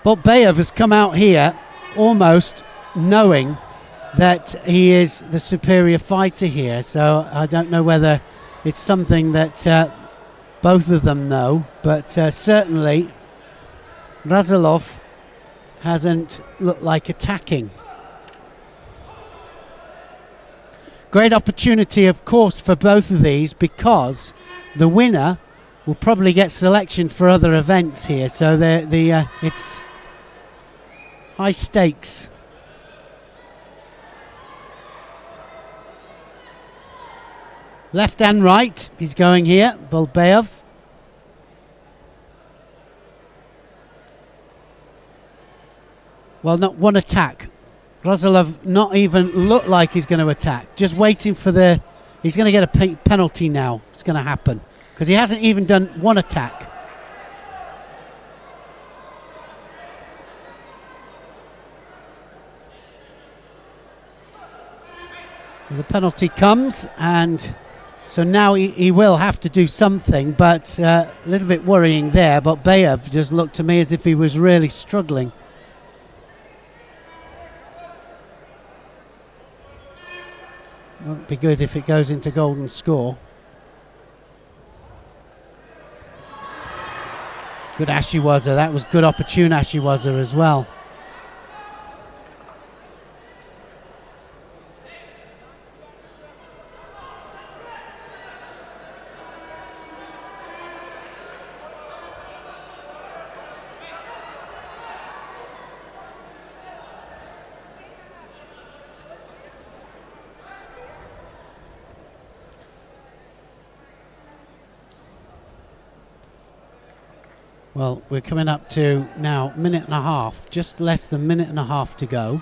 Boltaev has come out here almost knowing that he is the superior fighter here, so I don't know whether it's something that both of them know, but certainly Razalov hasn't looked like attacking. Great opportunity, of course, for both of these, because the winner will probably get selection for other events here, so it's high stakes. Left and right, he's going here, Boltaev. Well, not one attack. Razalov not even look like he's going to attack. Just waiting for the... He's going to get a penalty now. It's going to happen. Because he hasn't even done one attack. So the penalty comes, and so now he will have to do something, but a little bit worrying there. But Boltaev just looked to me as if he was really struggling. Won't be good if it goes into golden score. Good Ashiwaza. That was good opportune Ashiwaza as well. Well, we're coming up to now minute and a half, just less than minute and a half to go.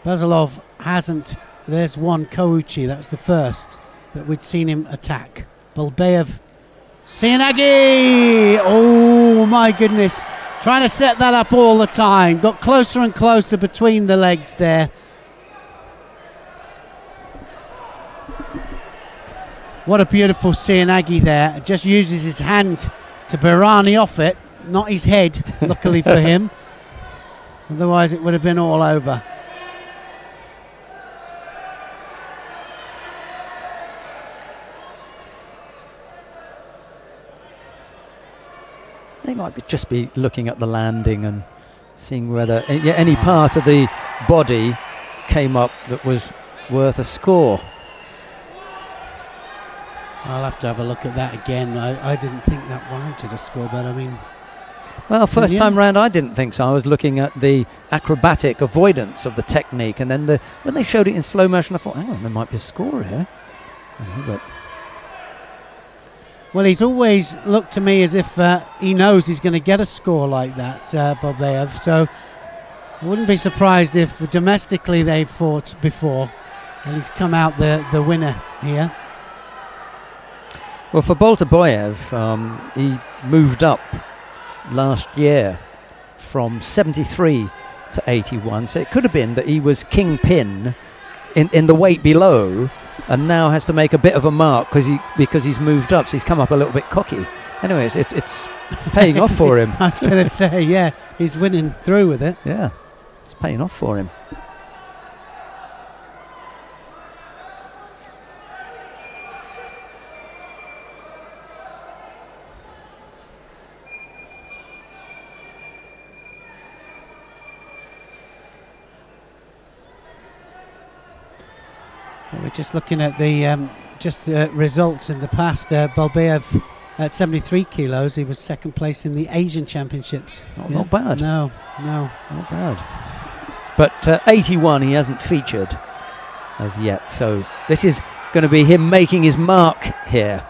Razalov hasn't, there's one Kouchi, that's the first that we'd seen him attack. Boltaev, Sianagi! Oh my goodness, trying to set that up all the time. Got closer and closer between the legs there. What a beautiful Sianagi there, just uses his hand to Barani off it, not his head, luckily for him. Otherwise it would have been all over. They might just be looking at the landing and seeing whether any part of the body came up that was worth a score. I'll have to have a look at that again. I didn't think that warranted a score, but I mean... Well, first time round I didn't think so. I was looking at the acrobatic avoidance of the technique, and then when they showed it in slow motion I thought, hang on, there might be a score here. But well, he's always looked to me as if he knows he's going to get a score like that, Boltaev, so I wouldn't be surprised if domestically they fought before and he's come out the winner here. Well, for Boltaboyev, he moved up last year from 73 to 81, so it could have been that he was kingpin in the weight below, and now has to make a bit of a mark because he's moved up, so he's come up a little bit cocky. Anyways, it's paying off for him. I was going to say, yeah, he's winning through with it. Yeah, it's paying off for him. We're just looking at the results in the past. Boltaboyev at 73 kilos, he was second place in the Asian Championships. Not bad. No, not bad. But 81, he hasn't featured as yet. So this is going to be him making his mark here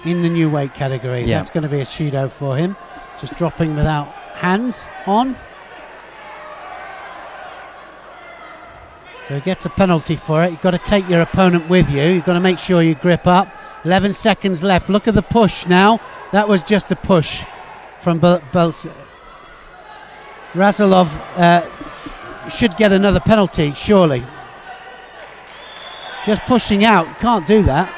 in the new weight category. Yeah. That's going to be a Judo for him. Just dropping without hands on. So he gets a penalty for it. You've got to take your opponent with you. You've got to make sure you grip up. 11 seconds left. Look at the push now. That was just a push from Razalov. Should get another penalty, surely. Just pushing out. Can't do that.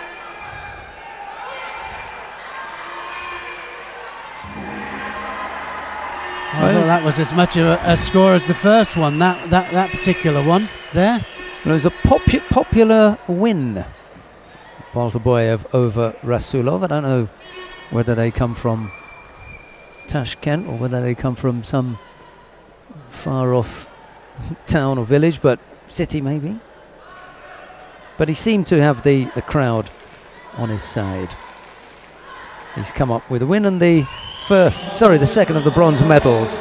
Well, that was as much a score as the first one, that particular one there. It was a popular win, Boltaboyev over Rasulov. I don't know whether they come from Tashkent or whether they come from some far off town or village, but city maybe. But he seemed to have the crowd on his side. He's come up with a win and the second of the bronze medals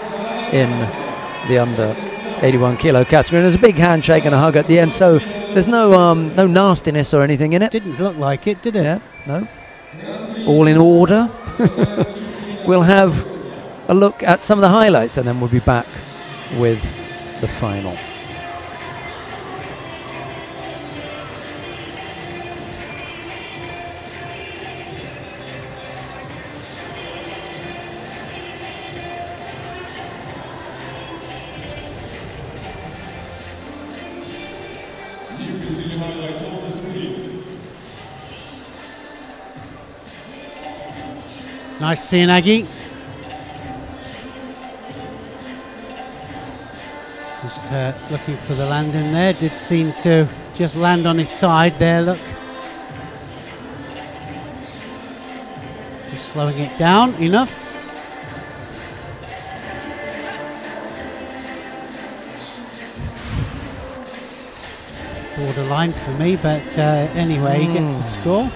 in the under 81 kilo category. And there's a big handshake and a hug at the end, so there's no nastiness or anything in it. Didn't look like it, did it? Yeah, no. All in order. We'll have a look at some of the highlights and then we'll be back with the final. Nice seeing Aggie. Just looking for the landing there. Did seem to just land on his side there, look. Just slowing it down enough. Borderline for me, but anyway, he gets the score.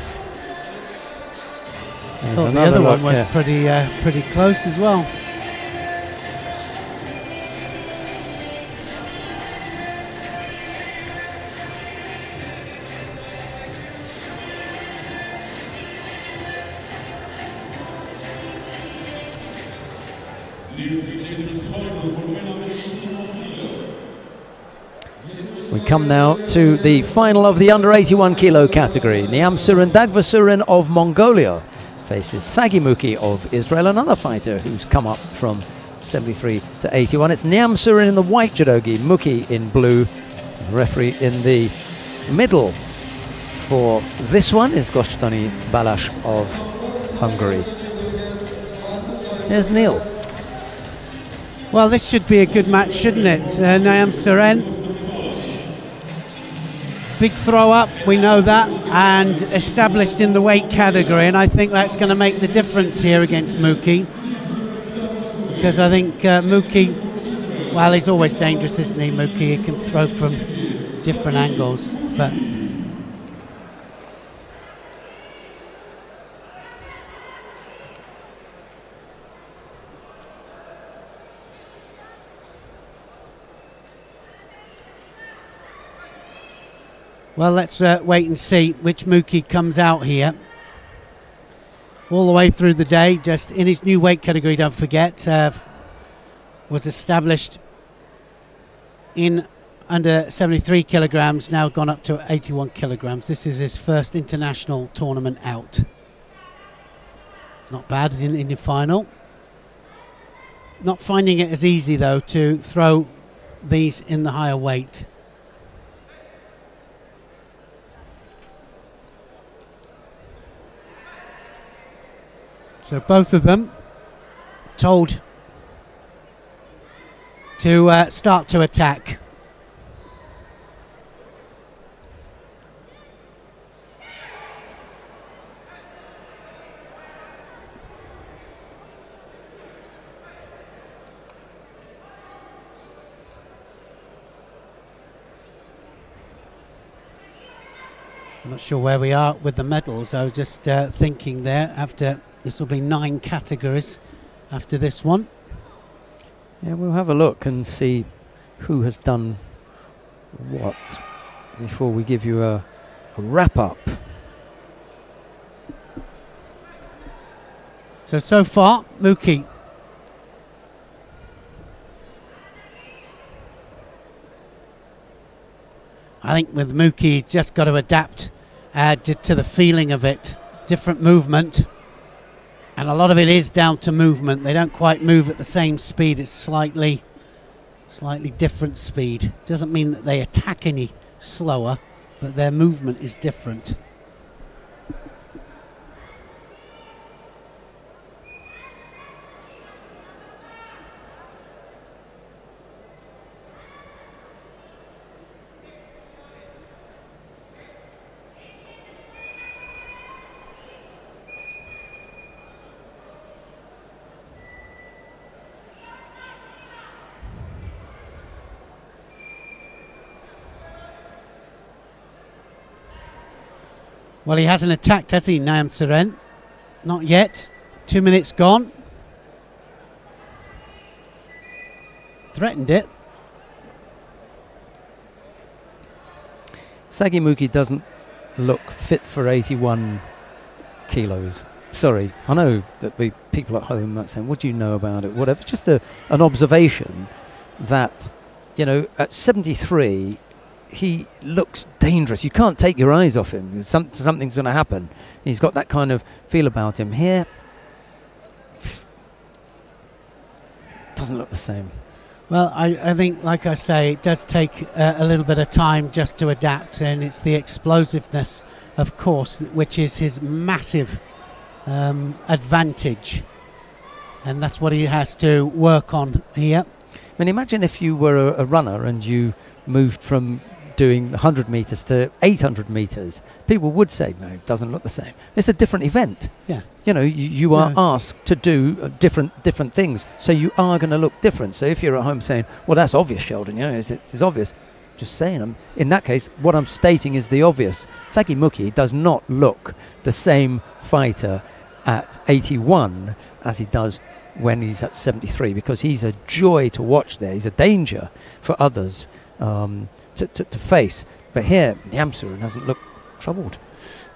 I thought the other one was pretty close as well. We come now to the final of the under 81 kilo category. Niamsuren Dagvasuren of Mongolia faces Sagimuki of Israel, another fighter who's come up from 73 to 81. It's Niamsuren in the white judogi, Muki in blue. The referee in the middle for this one is Gostani Balash of Hungary. Here's Neil. Well, this should be a good match, shouldn't it? Niamsuren. Big throw up, we know that, and established in the weight category, and I think that's going to make the difference here against Muki, because I think Muki, well, he's always dangerous, isn't he, Muki? He can throw from different angles, but well, let's wait and see which Muki comes out here. All the way through the day, just in his new weight category, don't forget, was established in under 73 kilograms, now gone up to 81 kilograms. This is his first international tournament out. Not bad in your final. Not finding it as easy, though, to throw these in the higher weight. So both of them told to start to attack. I'm not sure where we are with the medals. I was just thinking there, after this will be 9 categories after this one. Yeah, we'll have a look and see who has done what before we give you a wrap up. So far, Mookie. I think with Mookie, he's just got to adapt to the feeling of it. Different movement. And a lot of it is down to movement. They don't quite move at the same speed. It's slightly different speed. Doesn't mean that they attack any slower, but their movement is different. Well, he hasn't attacked, has he, Naim Seren? Not yet. 2 minutes gone. Threatened it. Sagi Mookie doesn't look fit for 81 kilos. Sorry, I know that the people at home might say, what do you know about it? Whatever. It's just an observation that, you know, at 73, he looks dangerous. You can't take your eyes off him. Something's going to happen. He's got that kind of feel about him. Here, doesn't look the same. Well, I think, like I say, it does take a little bit of time just to adapt, and it's the explosiveness, of course, which is his massive advantage. And that's what he has to work on here. I mean, imagine if you were a runner and you moved from doing 100 meters to 800 meters. People would say, no, it doesn't look the same. It's a different event. Yeah. You know, you are asked to do different things, so you are going to look different. So if you're at home saying, well, that's obvious, Sheldon, you know, it's obvious, just saying, in that case, what I'm stating is the obvious. Sagi Mookie does not look the same fighter at 81 as he does when he's at 73, because he's a joy to watch there. He's a danger for others to face. But here, Naim Seren doesn't look troubled.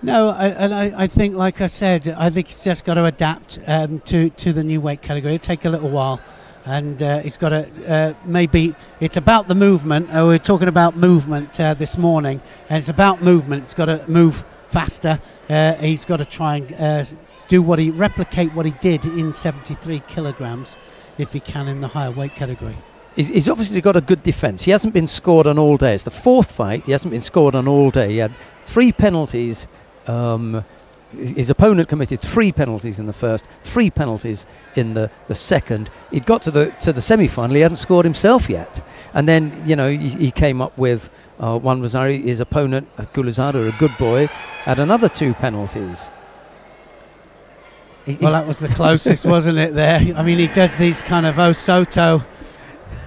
No, I think, like I said, I think he's just got to adapt to the new weight category. It'll take a little while, and he's got to maybe it's about the movement. We were talking about movement this morning, and it's about movement. It's got to move faster. He's got to try and replicate what he did in 73 kilograms, if he can, in the higher weight category. He's obviously got a good defence. He hasn't been scored on all day. It's the fourth fight. He hasn't been scored on all day. He had 3 penalties. His opponent committed 3 penalties in the first, 3 penalties in the second. He'd got to the semi-final. He hadn't scored himself yet. And then, you know, he came up with one Rosario. His opponent, Gulizada, a good boy, had another 2 penalties. Well, that was the closest, wasn't it, there? I mean, he does these kind of Osoto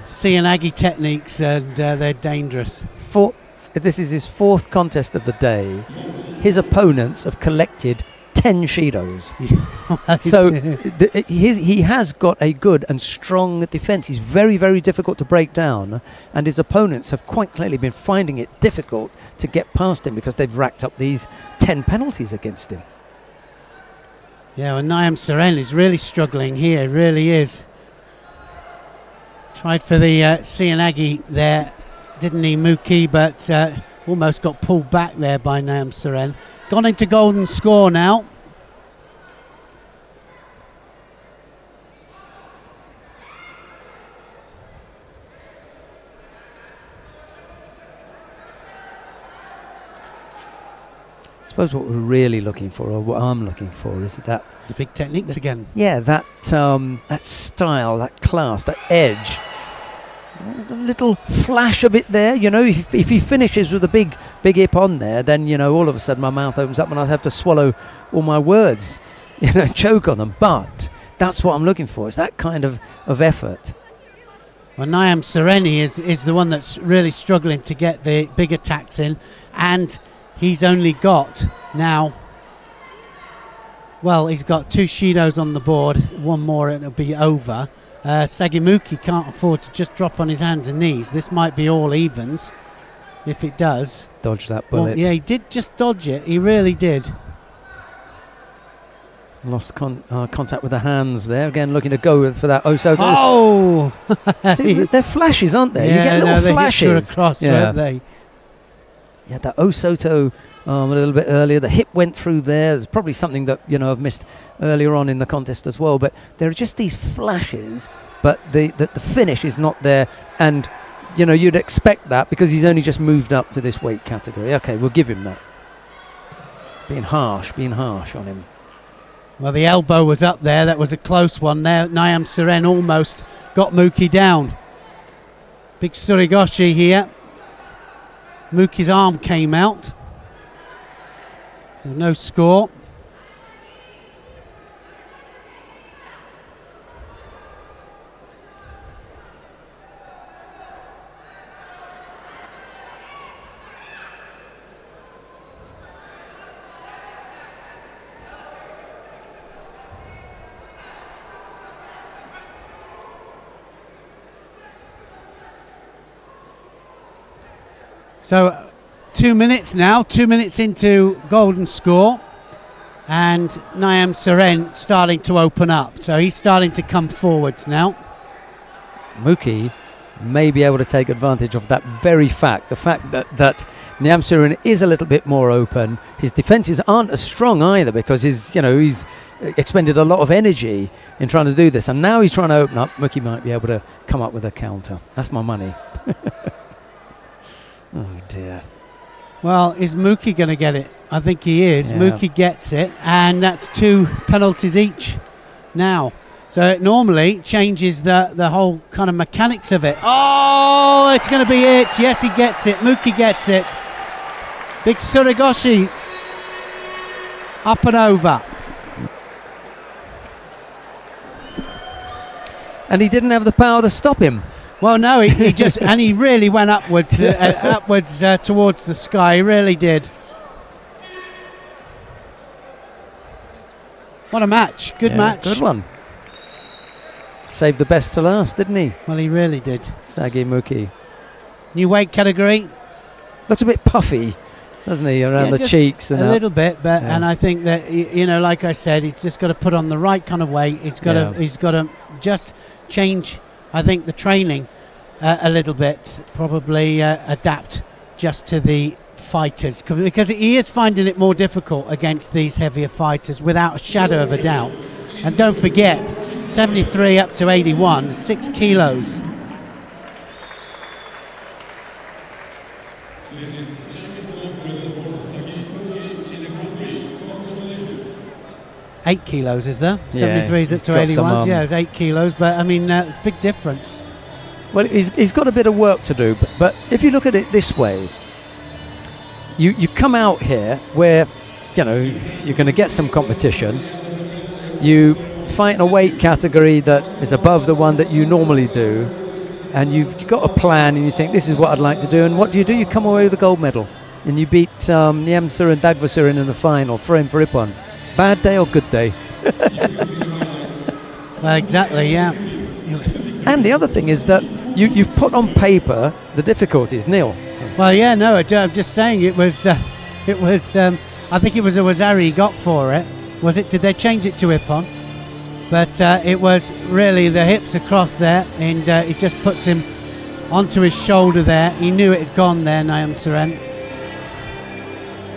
Cianagi techniques, and they're dangerous. This is his 4th contest of the day. His opponents have collected 10 Shidos. So he has got a good and strong defence. He's very, very difficult to break down, and his opponents have quite clearly been finding it difficult to get past him because they've racked up these 10 penalties against him. Yeah, well, Naim Seren is really struggling here, really is. Tried for the Cianagi there didn't he, Mookie? But almost got pulled back there by Niam Seren. Gone into golden score now. I suppose what we're really looking for, or what I'm looking for, is that the big techniques again. Yeah, that style, that class, that edge. There's a little flash of it there. You know, if he finishes with a big hip on there, then, you know, all of a sudden my mouth opens up and I have to swallow all my words, you know, choke on them. But that's what I'm looking for. It's that kind of effort. Well, Niam Sereni is the one that's really struggling to get the big attacks in, and he's only got now, well, he's got 2 Shidos on the board, one more and it'll be over. Sagimuki can't afford to just drop on his hands and knees. This might be all evens if it does. Dodge that bullet. Well, yeah, he did just dodge it. He really did. Lost contact with the hands there. Again, looking to go for that Osoto. Oh! See, they're flashes, aren't they? Yeah, you get little flashes. They hit across, weren't they? Yeah, that Osoto a little bit earlier. The hip went through there. There's probably something that, you know, I've missed earlier on in the contest as well. But there are just these flashes, but the finish is not there. And, you know, you'd expect that because he's only just moved up to this weight category. Okay, we'll give him that. Being harsh on him. Well, the elbow was up there. That was a close one there. Niam Seren almost got Mookie down. Big Surigoshi here. Mookie's arm came out. So no score. So 2 minutes now, 2 minutes into golden score, and Niam Seren starting to open up. So he's starting to come forwards now. Mookie may be able to take advantage of that very fact, the fact that Niam Seren is a little bit more open. His defences aren't as strong either because he's expended a lot of energy in trying to do this, and now he's trying to open up. Mookie might be able to come up with a counter. That's my money. Oh dear. Well, is Mookie going to get it? I think he is. Yeah. Mookie gets it, and that's 2 penalties each now. So it normally changes the whole kind of mechanics of it. Oh, it's going to be it. Yes, he gets it. Mookie gets it. Big Surigoshi up and over. And he didn't have the power to stop him. Well, no, he just, and he really went upwards, towards the sky. He really did. What a match. Good match. Good one. Saved the best to last, didn't he? Well, he really did. Sagimuki. New weight category. Looks a bit puffy, doesn't he, around the cheeks? And a little bit, but and I think that, you know, like I said, he's just got to put on the right kind of weight. He's got to just change, I think, the training a little bit, probably adapt just to the fighters, because he is finding it more difficult against these heavier fighters without a shadow of a doubt. And don't forget, 73 up to 81, 6 kilos. This is the second gold medal for Sagimuki in the Grand Prix. Congratulations. 8 kilos, is there? Yeah, 73 is up to 81. Yeah, it's 8 kilos, but I mean, big difference. Well, he's got a bit of work to do, but if you look at it this way, you come out here where, you know, you're going to get some competition. You fight in a weight category that is above the one that you normally do, and you've got a plan and you think, this is what I'd like to do, and what do? You come away with a gold medal, and you beat Niamsur and Dagvasurin in the final, throw him for Ippon. Bad day or good day? Exactly, yeah. And the other thing is that you've put on paper the difficulties, Neil. Well, yeah, no, I'm just saying it was, I think it was a Wazari he got for it. Was it? Did they change it to Ippon? But it was really the hips across there, and it just puts him onto his shoulder there. He knew it had gone there, Naum Seren.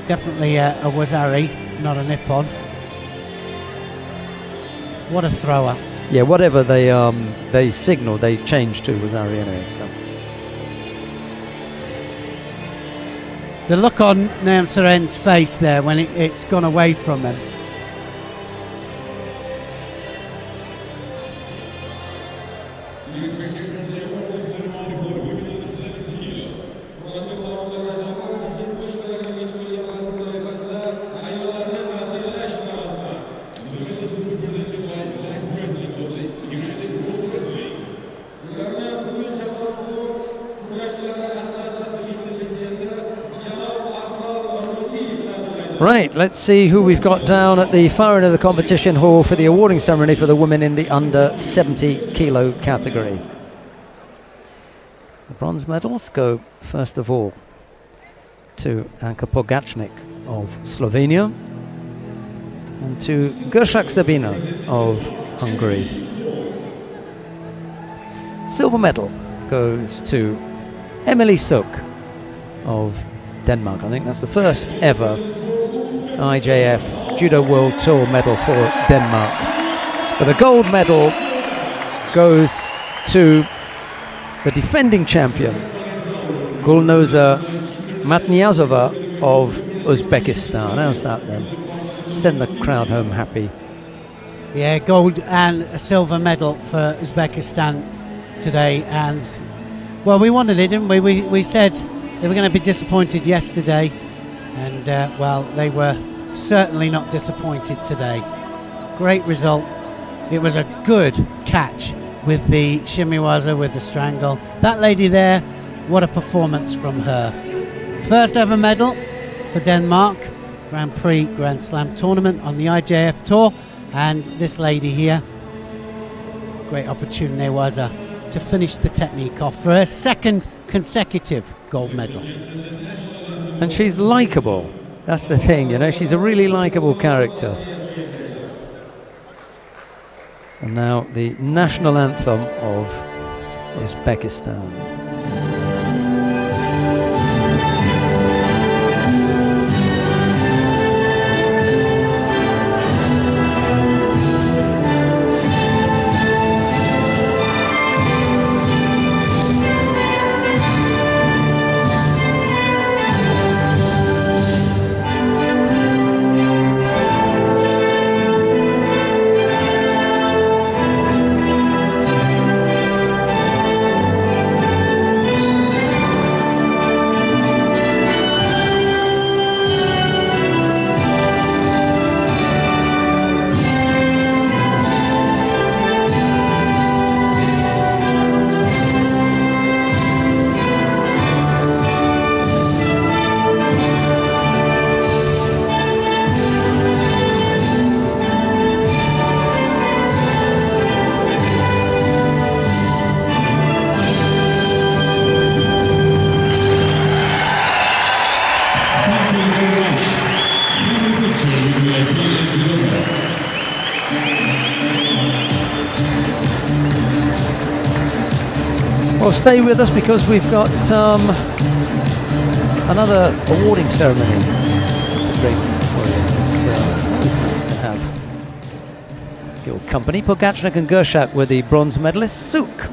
Definitely a Wazari, not a Nippon. What a thrower. Yeah, whatever they signal, they change to Wazari anyway. So. The look on Naum Seren's face there when it's gone away from him. Right, let's see who we've got down at the far end of the competition hall for the awarding ceremony for the women in the under 70 kilo category. The bronze medals go first of all to Anka Pogacnik of Slovenia and to Gershak Sabina of Hungary. Silver medal goes to Emily Suk of Denmark. I think that's the first ever IJF Judo World Tour medal for Denmark. But the gold medal goes to the defending champion, Gulnoza Matniazova of Uzbekistan. How's that then? Send the crowd home happy. Yeah, gold and a silver medal for Uzbekistan today. And, well, we wanted it, didn't we? We said they were going to be disappointed yesterday. And, well, they were certainly not disappointed today. Great result. It was a good catch with the shimiwaza, with the strangle. That lady there, what a performance from her. First ever medal for Denmark, Grand Prix Grand Slam tournament on the IJF Tour. And this lady here, great opportunity was to finish the technique off for her second consecutive gold medal. And she's likeable. That's the thing, you know, she's a really likeable character. And now the national anthem of Uzbekistan. Well, stay with us because we've got another awarding ceremony to bring for you. It's always nice to have your company. Pogacnik and Gershak were the bronze medalists. Suk,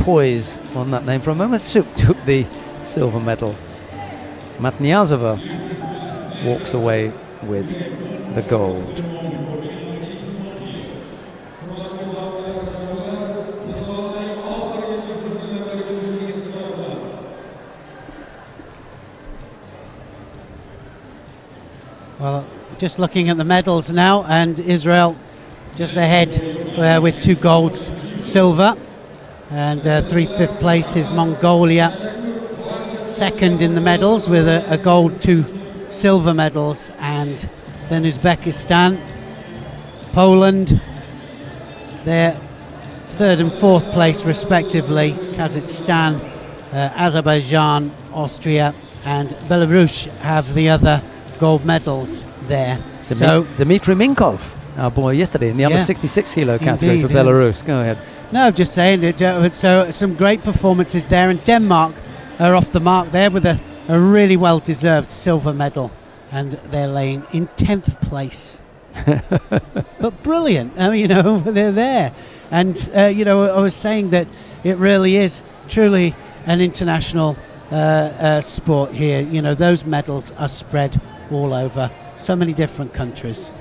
poise on that name for a moment. Suk took the silver medal. Matniazova walks away with the gold. Well, just looking at the medals now, and Israel just ahead with 2 golds, silver, and 3 fifth places. Mongolia second in the medals with a gold, 2 silver medals, and then Uzbekistan, Poland, they're 3rd and 4th place respectively. Kazakhstan, Azerbaijan, Austria, and Belarus have the other gold medals there. Dmitry Minkov, our boy yesterday in the under 66 kilo category for Belarus. Go ahead. No, just saying that. So some great performances there, and Denmark are off the mark there with a really well-deserved silver medal, and they're laying in 10th place. But brilliant. I mean, they're there, and I was saying that it really is truly an international sport here. Those medals are spread all over so many different countries.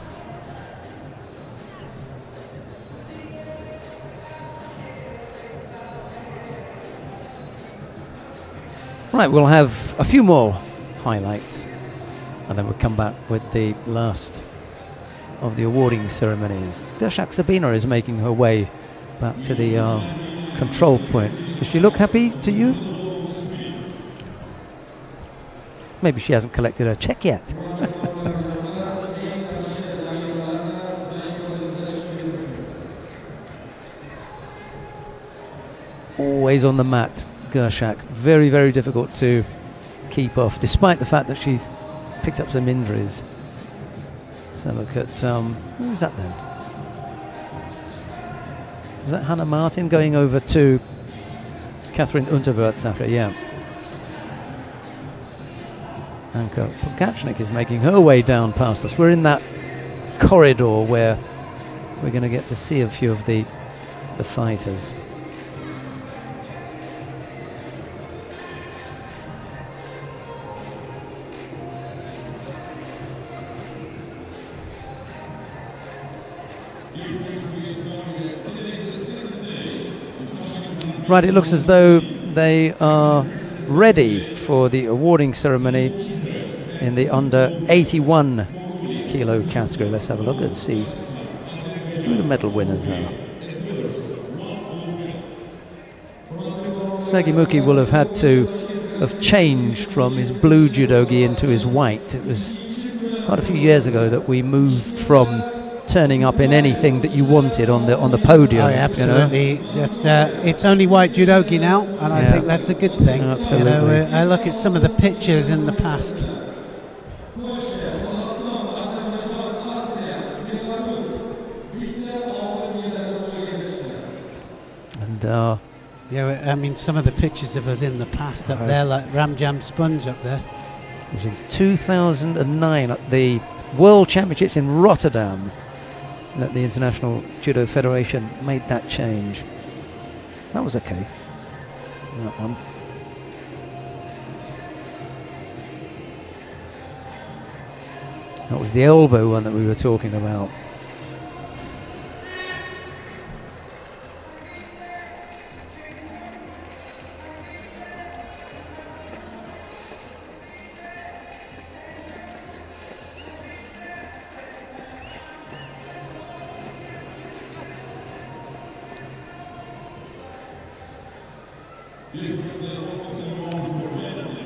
Right, we'll have a few more highlights, and then we'll come back with the last of the awarding ceremonies. Gershak Sabina is making her way back to the control point. Does she look happy to you? Maybe she hasn't collected her check yet. Always on the mat, Gershak. Very, very difficult to keep off, despite the fact that she's picked up some injuries. So look at, who was that then? Was that Hannah Martin going over to Catherine Unterwürzacher? Yeah. Anka Pogachnik is making her way down past us. We're in that corridor where we're going to get to see a few of the fighters. Right, it looks as though they are ready for the awarding ceremony in the under 81 kilo category. Let's have a look and see who the medal winners are. Sagimuki will have had to have changed from his blue judogi into his white. It was quite a few years ago that we moved from turning up in anything that you wanted on the podium. Oh, yeah, absolutely. Just it's only white judogi now, and I think that's a good thing. Absolutely. I look at some of the pictures in the past. And yeah, I mean, some of the pictures of us in the past up there, like Ramjam Sponge up there. It was in 2009 at the World Championships in Rotterdam that the International Judo Federation made that change. That was okay. That one. That was the elbow one that we were talking about.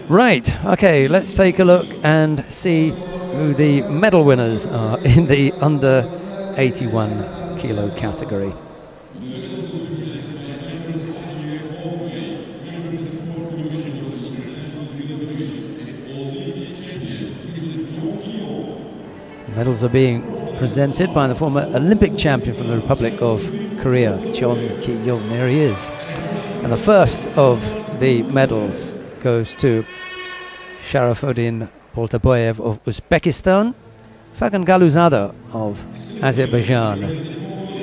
Right, okay, let's take a look and see who the medal winners are in the under 81 kilo category. Medals are being presented by the former Olympic champion from the Republic of Korea, Jeon Ki-young. There he is. And the first of the medals goes to Sharafuddin Poltaboyev of Uzbekistan. Fagan Galuzada of Azerbaijan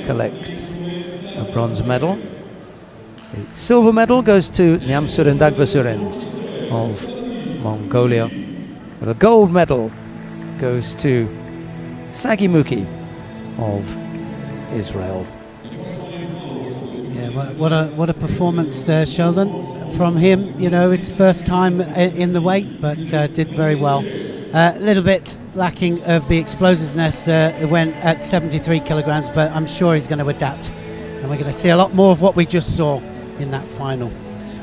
collects a bronze medal. The silver medal goes to Nyamsuren Dagvasuren of Mongolia. The gold medal goes to Sagimuki of Israel. Yeah, what a performance there, Sheldon, from him. You know, it's first time in the weight, but did very well. A little bit lacking of the explosiveness when at 73 kilograms, but I'm sure he's going to adapt, and we're going to see a lot more of what we just saw in that final.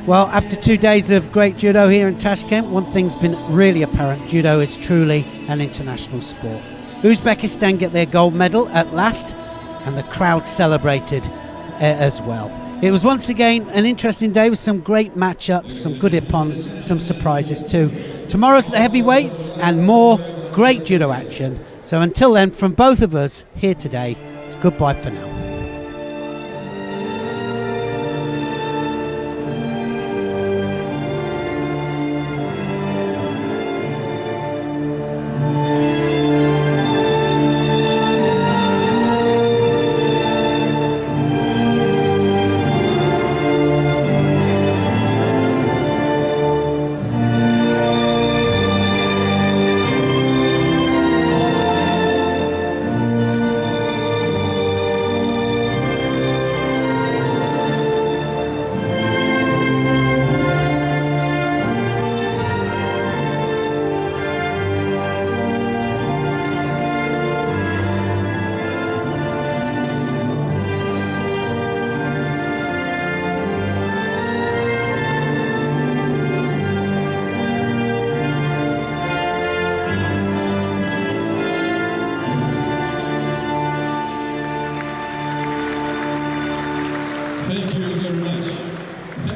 Well, after 2 days of great judo here in Tashkent, one thing's been really apparent: judo is truly an international sport. Uzbekistan get their gold medal at last, and the crowd celebrated as well. It was once again an interesting day with some great matchups, some good ippons, some surprises too. Tomorrow's the heavyweights and more great judo action. So until then, from both of us here today, it's goodbye for now.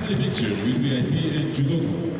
family picture with VIP and Judo.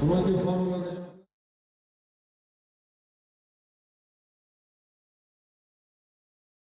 Hurmatli xonimlar va